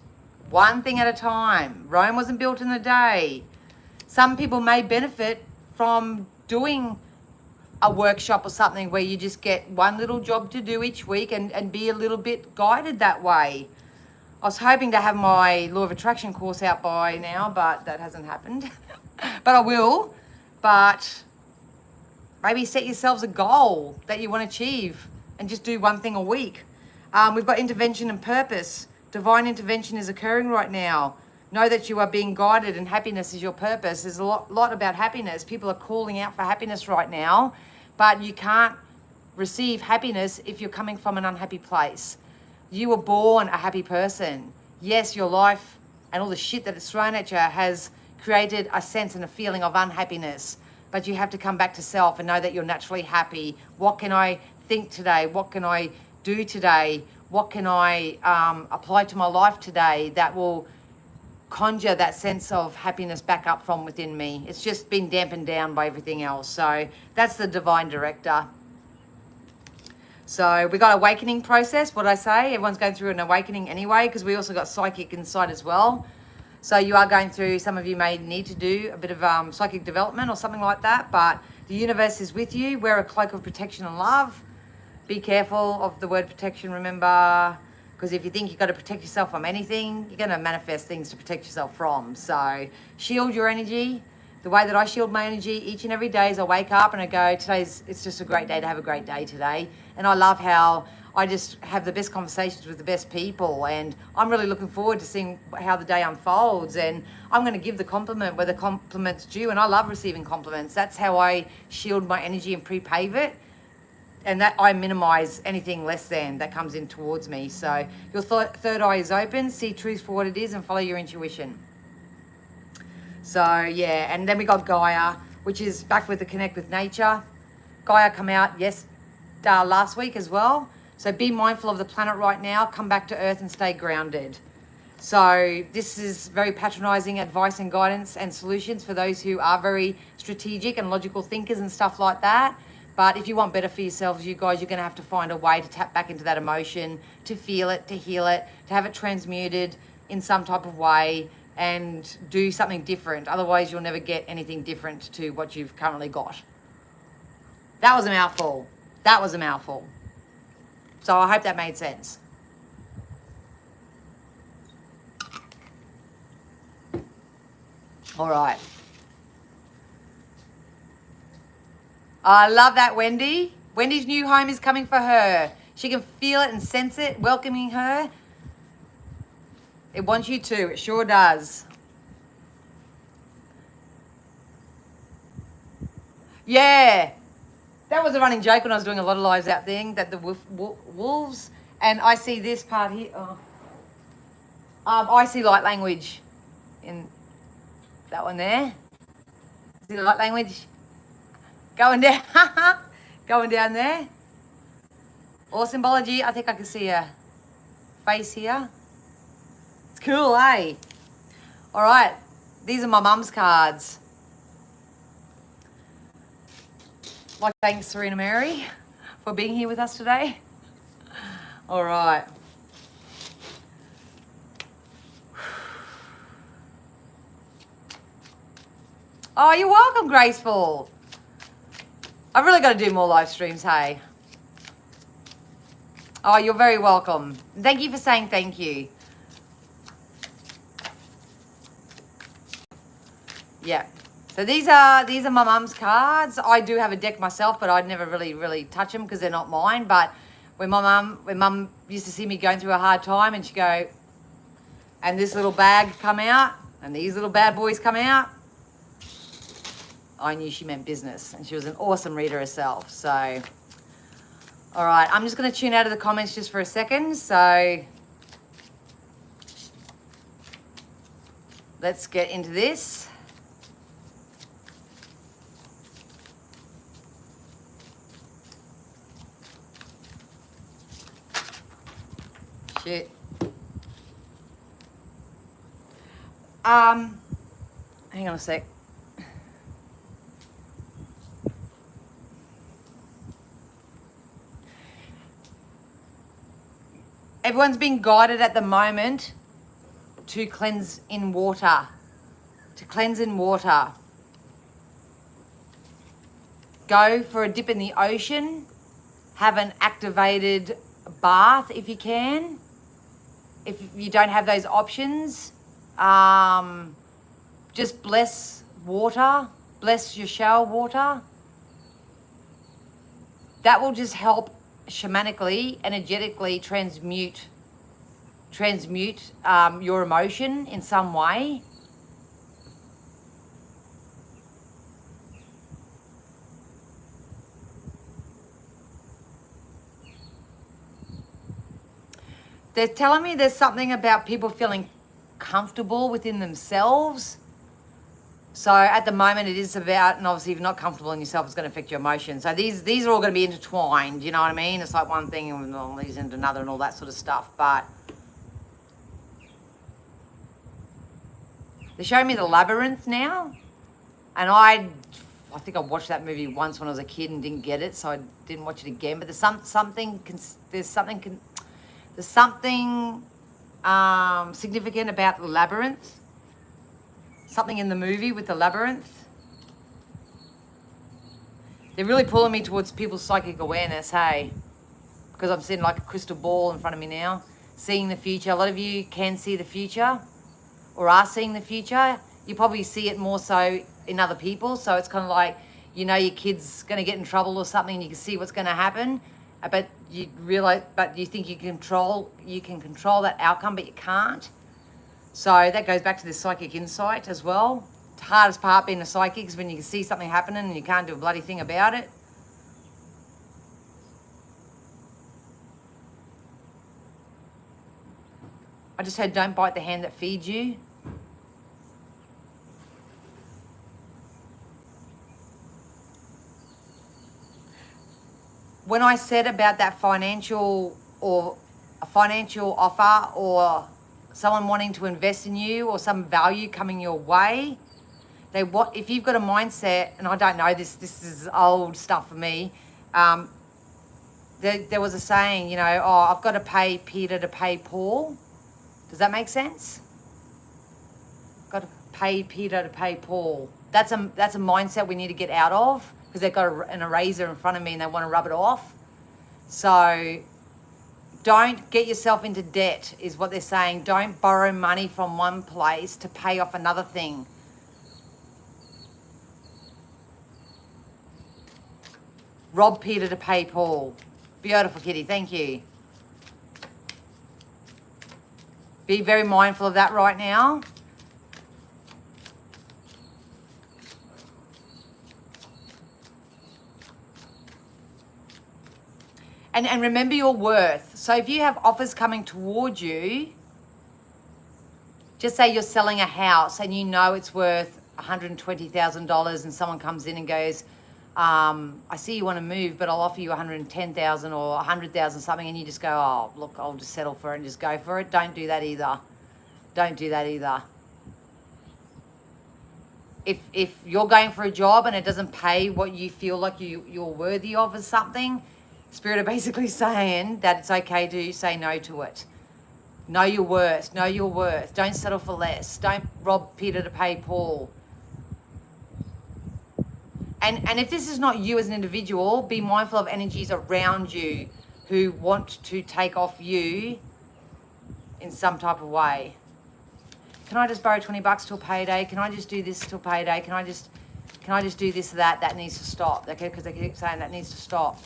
One thing at a time. Rome wasn't built in a day. Some people may benefit from doing a workshop or something where you just get one little job to do each week and be a little bit guided that way. I was hoping to have my Law of Attraction course out by now, but that hasn't happened. But I will. But maybe set yourselves a goal that you want to achieve and just do one thing a week. We've got intervention and purpose. Divine intervention is occurring right now. Know that you are being guided and happiness is your purpose. There's a lot about happiness. People are calling out for happiness right now, but you can't receive happiness if you're coming from an unhappy place. You were born a happy person. Yes, your life and all the shit that it's thrown at you has created a sense and a feeling of unhappiness. But you have to come back to self and know that you're naturally happy. What can I think today? What can I do today? What can I apply to my life today that will conjure that sense of happiness back up from within me? It's just been dampened down by everything else. So that's the divine director. So we got awakening process. What I say, everyone's going through an awakening anyway, because we also got psychic inside as well. So you are going through, some of you may need to do a bit of psychic development or something like that, but the universe is with you. Wear a cloak of protection and love. Be careful of the word protection, remember, because if you think you've got to protect yourself from anything, you're going to manifest things to protect yourself from. So shield your energy. The way that I shield my energy each and every day is I wake up and I go, it's just a great day to have a great day today. And I love how I just have the best conversations with the best people. And I'm really looking forward to seeing how the day unfolds. And I'm going to give the compliment where the compliment's due. And I love receiving compliments. That's how I shield my energy and pre-pave it. And that I minimize anything less than that comes in towards me. So your third eye is open, see truth for what it is and follow your intuition. So yeah, and then we got Gaia, which is back with the connect with nature. Gaia come out last week as well. So be mindful of the planet right now, come back to earth and stay grounded. So this is very patronizing advice and guidance and solutions for those who are very strategic and logical thinkers and stuff like that. But if you want better for yourselves, you guys, you're going to have to find a way to tap back into that emotion, to feel it, to heal it, to have it transmuted in some type of way and do something different. Otherwise, you'll never get anything different to what you've currently got. That was a mouthful. That was a mouthful. So I hope that made sense. All right. I love that, Wendy. Wendy's new home is coming for her. She can feel it and sense it, welcoming her. It wants you to. It sure does. Yeah. That was a running joke when I was doing a lot of lives out thing, that the wolves, and I see this part here. Oh. I see light language in that one there. See the light language going down, going down there. Or symbology. I think I can see a face here. It's cool, eh? All right. These are my mum's cards. Like, thanks, Serena Mary, for being here with us today. All right. Oh, you're welcome, Graceful. I've really got to do more live streams, hey? Oh, you're very welcome. Thank you for saying thank you. Yeah. So these are my mum's cards. I do have a deck myself, but I'd never really touch them because they're not mine. But when mum used to see me going through a hard time, and she'd go, and this little bag come out, and these little bad boys come out, I knew she meant business, and she was an awesome reader herself. So, all right, I'm just going to tune out of the comments just for a second. So let's get into this. Shit. Hang on a sec. Everyone's being guided at the moment to cleanse in water. To cleanse in water. Go for a dip in the ocean. Have an activated bath if you can. If you don't have those options, just bless water. Bless your shower water. That will just help shamanically, energetically transmute your emotion in some way. They're telling me there's something about people feeling comfortable within themselves. So at the moment it is about, and obviously if you're not comfortable in yourself, it's going to affect your emotions. So these are all going to be intertwined, you know what I mean? It's like one thing and all these into another and all that sort of stuff. But they're showing me the labyrinth now. And I think I watched that movie once when I was a kid and didn't get it, so I didn't watch it again. But there's something significant about the labyrinth. Something in the movie with the labyrinth. They're really pulling me towards people's psychic awareness, hey? Because I'm seeing like a crystal ball in front of me now. Seeing the future. A lot of you can see the future or are seeing the future. You probably see it more so in other people. So it's kind of like, you know, your kid's going to get in trouble or something and you can see what's going to happen. But you realize, but you think you can control that outcome, but you can't. So that goes back to this psychic insight as well. The hardest part being a psychic is when you can see something happening and you can't do a bloody thing about it. I just heard, don't bite the hand that feeds you. When I said about that financial offer or someone wanting to invest in you or some value coming your way, if you've got a mindset, and I don't know this is old stuff for me, there was a saying, you know, I've got to pay Peter to pay Paul. Does that make sense? Got to pay Peter to pay Paul. That's a mindset we need to get out of, because they've got an eraser in front of me and they want to rub it off. So don't get yourself into debt is what they're saying. Don't borrow money from one place to pay off another thing. Rob Peter to pay Paul. Beautiful, Kitty. Thank you. Be very mindful of that right now. And remember your worth. So if you have offers coming towards you, just say you're selling a house and you know it's worth $120,000 and someone comes in and goes, I see you want to move, but I'll offer you 110,000 or 100,000 something, and you just go, oh, look, I'll just settle for it and just go for it. Don't do that either. Don't do that either. If you're going for a job and it doesn't pay what you feel like you're worthy of or something, Spirit are basically saying that it's okay to say no to it. Know your worth. Know your worth. Don't settle for less. Don't rob Peter to pay Paul. And if this is not you as an individual, be mindful of energies around you who want to take off you in some type of way. Can I just borrow 20 bucks till payday? Can I just do this till payday? Can I just do this or that? That needs to stop. Okay, because they keep saying that needs to stop.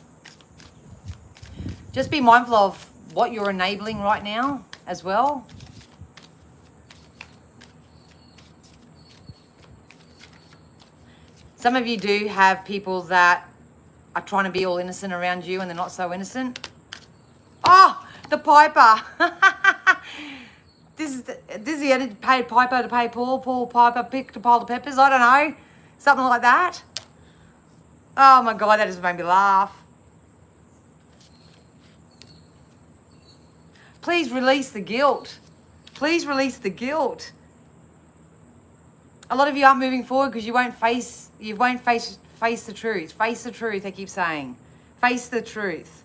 Just be mindful of what you're enabling right now as well. Some of you do have people that are trying to be all innocent around you and they're not so innocent. Oh, the Piper. This is the energy paid Piper to pay Paul. Paul Piper picked a pile of peppers. I don't know. Something like that. Oh my God, that just made me laugh. Please release the guilt. Please release the guilt. A lot of you aren't moving forward because you won't face the truth. Face the truth, I keep saying. Face the truth.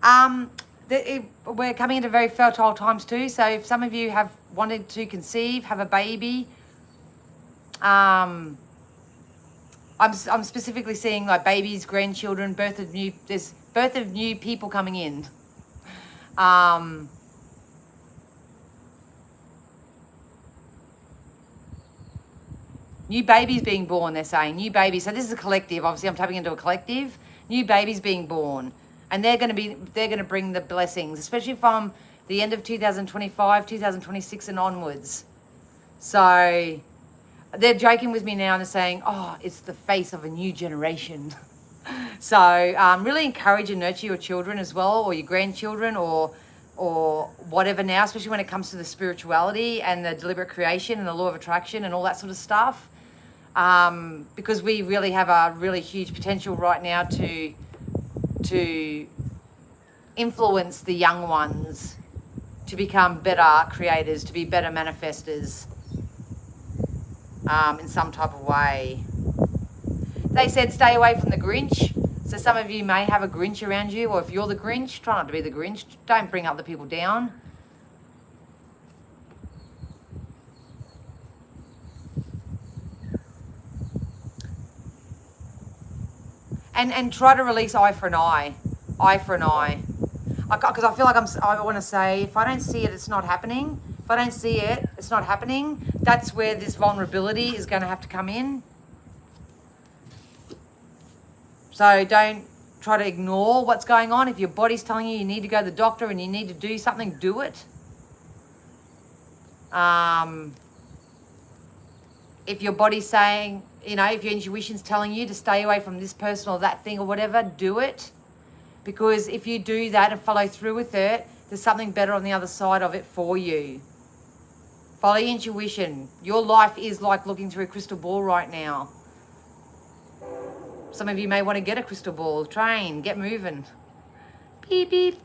We're coming into very fertile times too. So if some of you have wanted to conceive, have a baby, I'm specifically seeing like babies, grandchildren, there's birth of new people coming in. New babies being born, they're saying. New babies. So this is a collective. Obviously, I'm tapping into a collective. New babies being born. And they're going to bring the blessings, especially from the end of 2025, 2026 and onwards. So they're joking with me now and they're saying, oh, it's the face of a new generation. So really encourage and nurture your children as well, or your grandchildren, or whatever now, especially when it comes to the spirituality and the deliberate creation and the law of attraction and all that sort of stuff. Because we really have a really huge potential right now to influence the young ones to become better creators, to be better manifestors in some type of way. They said stay away from the Grinch. So some of you may have a Grinch around you, or if you're the Grinch, try not to be the Grinch. Don't bring other people down. And try to release eye for an eye. Eye for an eye. Because I feel like I want to say, if I don't see it, it's not happening. If I don't see it, it's not happening. That's where this vulnerability is going to have to come in. So don't try to ignore what's going on. If your body's telling you need to go to the doctor and you need to do something, do it. If your body's saying, if your intuition's telling you to stay away from this person or that thing or whatever, do it. Because if you do that and follow through with it, there's something better on the other side of it for you. Follow your intuition. Your life is like looking through a crystal ball right now. Some of you may want to get a crystal ball, train, get moving. Beep, beep.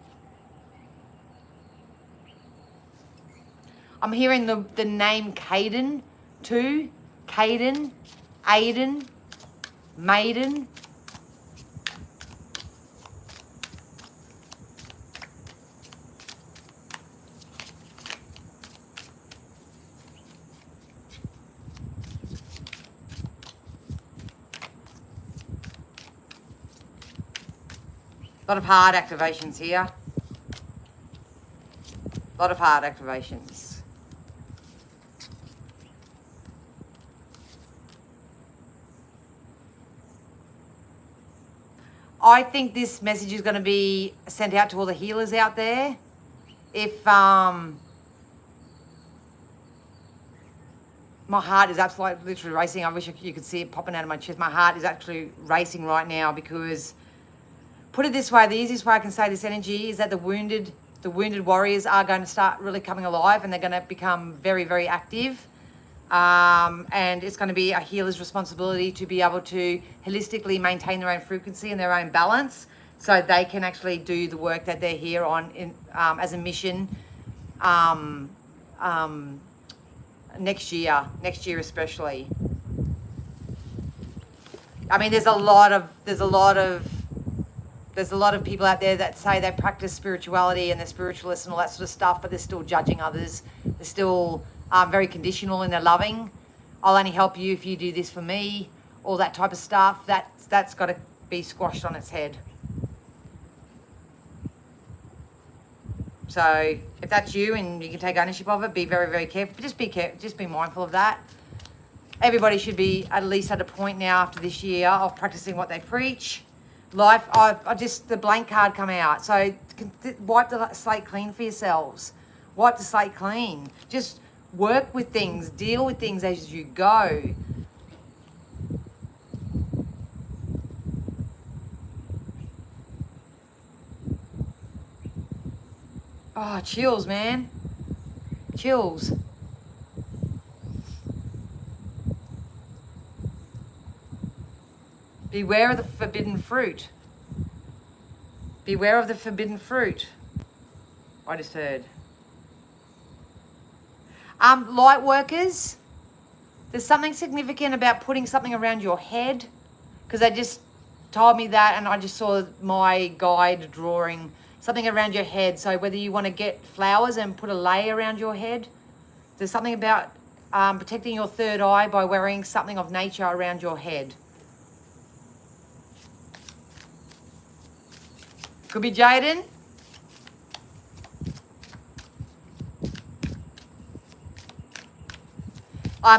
I'm hearing the name Caden too. Caden, Aiden, Maiden. A lot of hard activations here. A lot of hard activations. I think this message is going to be sent out to all the healers out there. If my heart is absolutely literally racing. I wish you could see it popping out of my chest. My heart is actually racing right now because, put it this way, the easiest way I can say this energy is that the wounded warriors are going to start really coming alive, and they're going to become very, very active. And it's going to be a healer's responsibility to be able to holistically maintain their own frequency and their own balance, so they can actually do the work that they're here on as a mission next year especially. I mean, there's a lot of people out there that say they practice spirituality and they're spiritualists and all that sort of stuff, but they're still judging others. They're still very conditional in their loving. I'll only help you if you do this for me. All that type of stuff. That's got to be squashed on its head. So if that's you and you can take ownership of it, be very, very careful. Just be mindful of that. Everybody should be at least at a point now after this year of practicing what they preach. Life, I just, the blank card come out. So wipe the slate clean for yourselves. Wipe the slate clean. Just work with things, deal with things as you go. Oh, chills, man. Chills. Beware of the forbidden fruit. Beware of the forbidden fruit. I just heard. Light workers, there's something significant about putting something around your head, because they just told me that, and I just saw my guide drawing something around your head. So whether you want to get flowers and put a lei around your head, there's something about protecting your third eye by wearing something of nature around your head. Could be Jaden.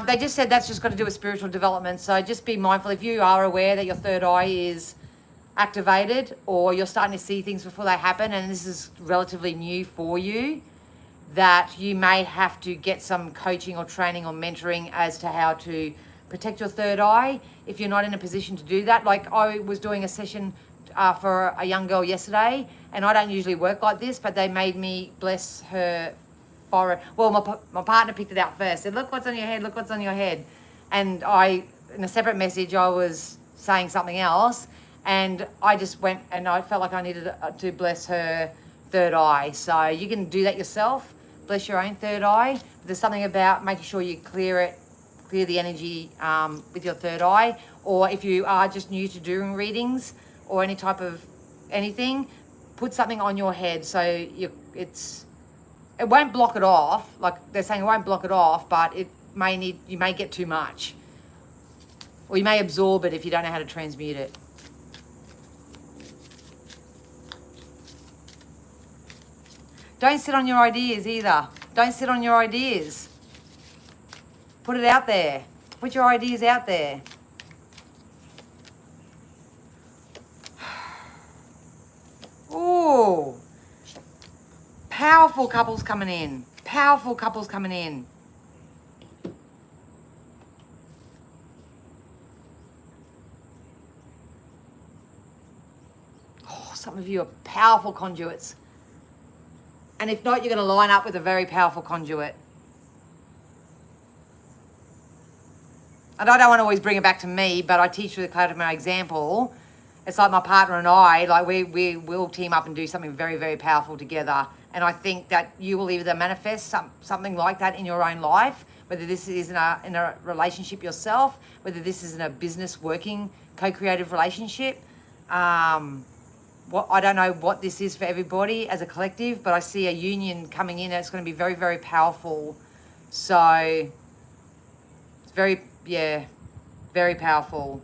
They just said that's just got to do with spiritual development. So just be mindful if you are aware that your third eye is activated, or you're starting to see things before they happen, and this is relatively new for you, that you may have to get some coaching or training or mentoring as to how to protect your third eye if you're not in a position to do that. Like, I was doing a session for a young girl yesterday, and I don't usually work like this, but they made me bless her forehead. Well, my partner picked it out first, said, look what's on your head, look what's on your head. And I, in a separate message, I was saying something else, and I just went and I felt like I needed to bless her third eye. So you can do that yourself, bless your own third eye. But there's something about making sure you clear the energy with your third eye. Or if you are just new to doing readings or any type of anything, put something on your head so it won't block it off. Like they're saying, it won't block it off, but you may get too much, or you may absorb it if you don't know how to transmute it. Don't sit on your ideas either. Don't sit on your ideas. Put it out there. Put your ideas out there. Ooh. Powerful couples coming in. Powerful couples coming in. Oh, some of you are powerful conduits. And if not, you're going to line up with a very powerful conduit. And I don't want to always bring it back to me, but I teach through the cloud of my example. It's like my partner and I, like we will team up and do something very, very powerful together. And I think that you will either manifest something like that in your own life, whether this is in a relationship yourself, whether this is in a business working co-creative relationship. I don't know what this is for everybody as a collective, but I see a union coming in that's going to be very, very powerful. So it's very powerful.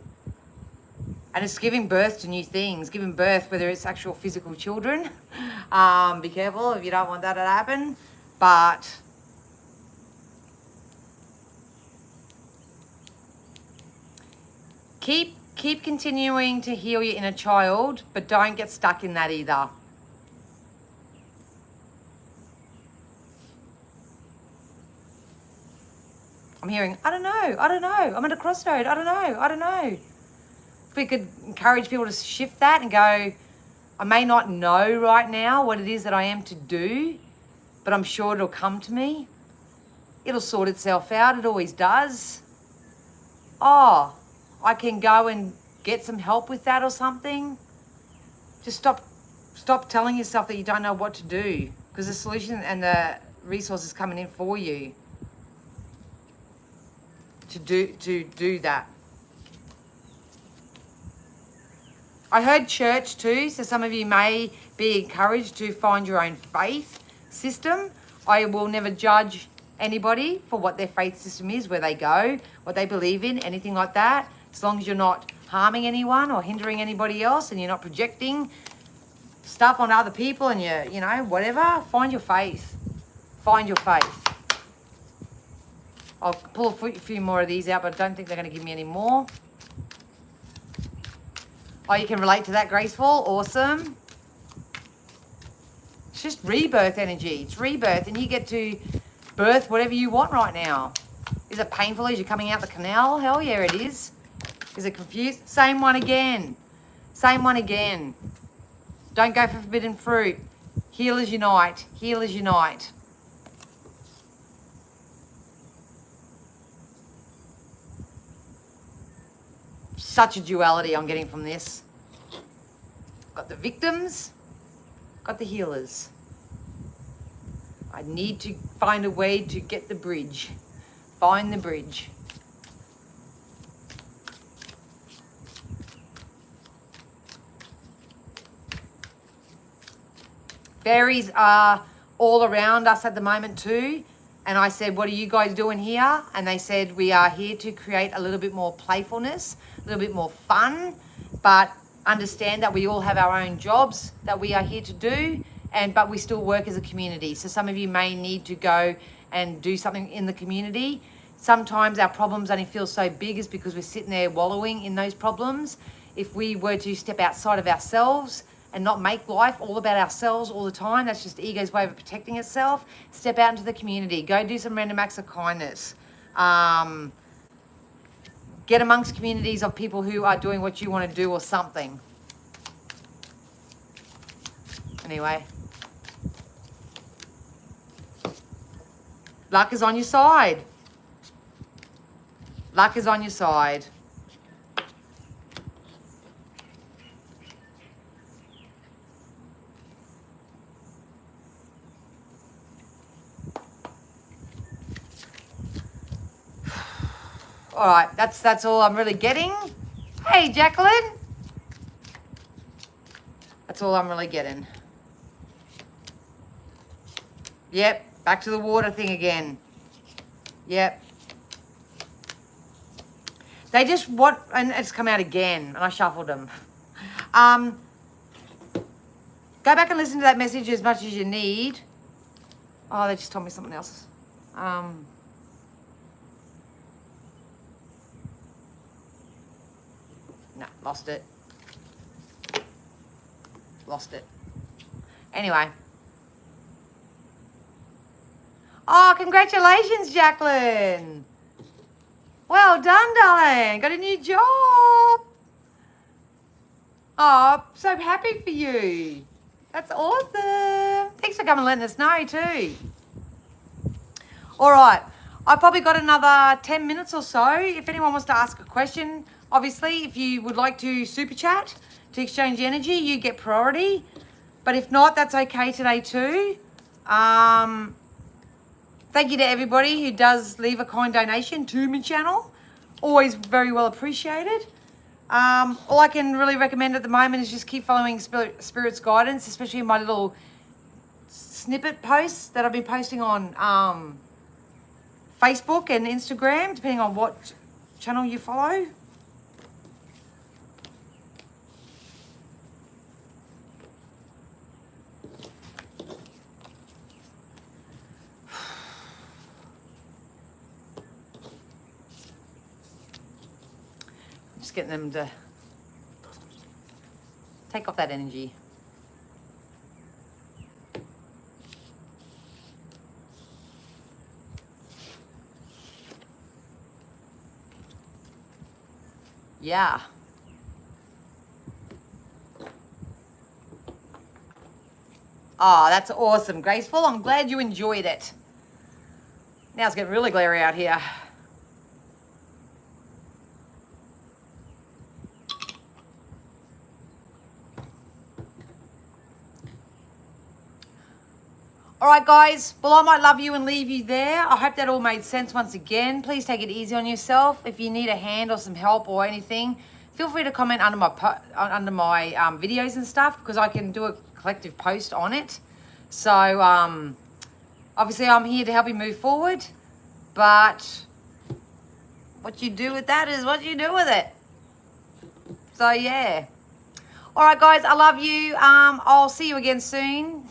And it's giving birth to new things, giving birth, whether it's actual physical children. Be careful if you don't want that to happen. But keep continuing to heal your inner child, but don't get stuck in that either. I'm hearing, I don't know. I'm at a crossroad. I don't know. If we could encourage people to shift that and go, I may not know right now what it is that I am to do, but I'm sure it'll come to me. It'll sort itself out. It always does. Oh, I can go and get some help with that or something. Just stop telling yourself that you don't know what to do, because the solution and the resources coming in for you to do that. I heard church too, so some of you may be encouraged to find your own faith system. I will never judge anybody for what their faith system is, where they go, what they believe in, anything like that. As long as you're not harming anyone or hindering anybody else and you're not projecting stuff on other people and you know, whatever, find your faith. Find your faith. I'll pull a few more of these out, but I don't think they're going to give me any more. Oh, you can relate to that, Graceful. Awesome. It's just rebirth energy. It's rebirth, and you get to birth whatever you want right now. Is it painful as you're coming out the canal? Hell yeah, it is. Is it confused? Same one again. Same one again. Don't go for forbidden fruit. Healers unite. Healers unite. Such a duality I'm getting from this. Got the victims, got the healers. I need to find a way to get the bridge. Find the bridge. Fairies are all around us at the moment too. And I said, what are you guys doing here? And they said, we are here to create a little bit more playfulness, a little bit more fun, but understand that we all have our own jobs that we are here to do, but we still work as a community. So some of you may need to go and do something in the community. Sometimes our problems only feel so big is because we're sitting there wallowing in those problems. If we were to step outside of ourselves and not make life all about ourselves all the time, that's just ego's way of protecting itself. Step out into the community. Go do some random acts of kindness. Get amongst communities of people who are doing what you want to do or something. Anyway. Luck is on your side. Luck is on your side. All right, that's all I'm really getting. Hey, Jacqueline. That's all I'm really getting. Yep, back to the water thing again. Yep. They just want, and it's come out again, and I shuffled them. Go back and listen to that message as much as you need. Oh, they just told me something else. No, lost it. Lost it. Anyway. Oh, congratulations, Jacqueline. Well done, darling. Got a new job. Oh, so happy for you. That's awesome. Thanks for coming and letting us know too. All right. I've probably got another 10 minutes or so. If anyone wants to ask a question, obviously, if you would like to super chat to exchange energy, you get priority. But if not, that's okay today too. Thank you to everybody who does leave a kind donation to my channel. Always very well appreciated. All I can really recommend at the moment is just keep following Spirit's guidance, especially in my little snippet posts that I've been posting on Facebook and Instagram, depending on what channel you follow. Just getting them to take off that energy. Yeah. Oh, that's awesome, Graceful. I'm glad you enjoyed it. Now it's getting really glary out here. All right, guys. Well, I might love you and leave you there. I hope that all made sense once again. Please take it easy on yourself. If you need a hand or some help or anything, feel free to comment under my videos and stuff, because I can do a collective post on it. So obviously I'm here to help you move forward, but what you do with that is what you do with it. So yeah. All right, guys, I love you. I'll see you again soon.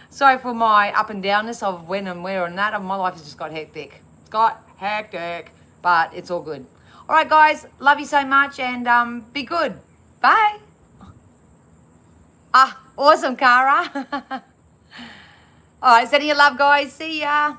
Sorry for my up and downness of when and where and that. My life has just got hectic. It's got hectic, but it's all good. All right, guys, love you so much, and be good. Bye. Awesome, Cara. All right, sending you love, guys. See ya.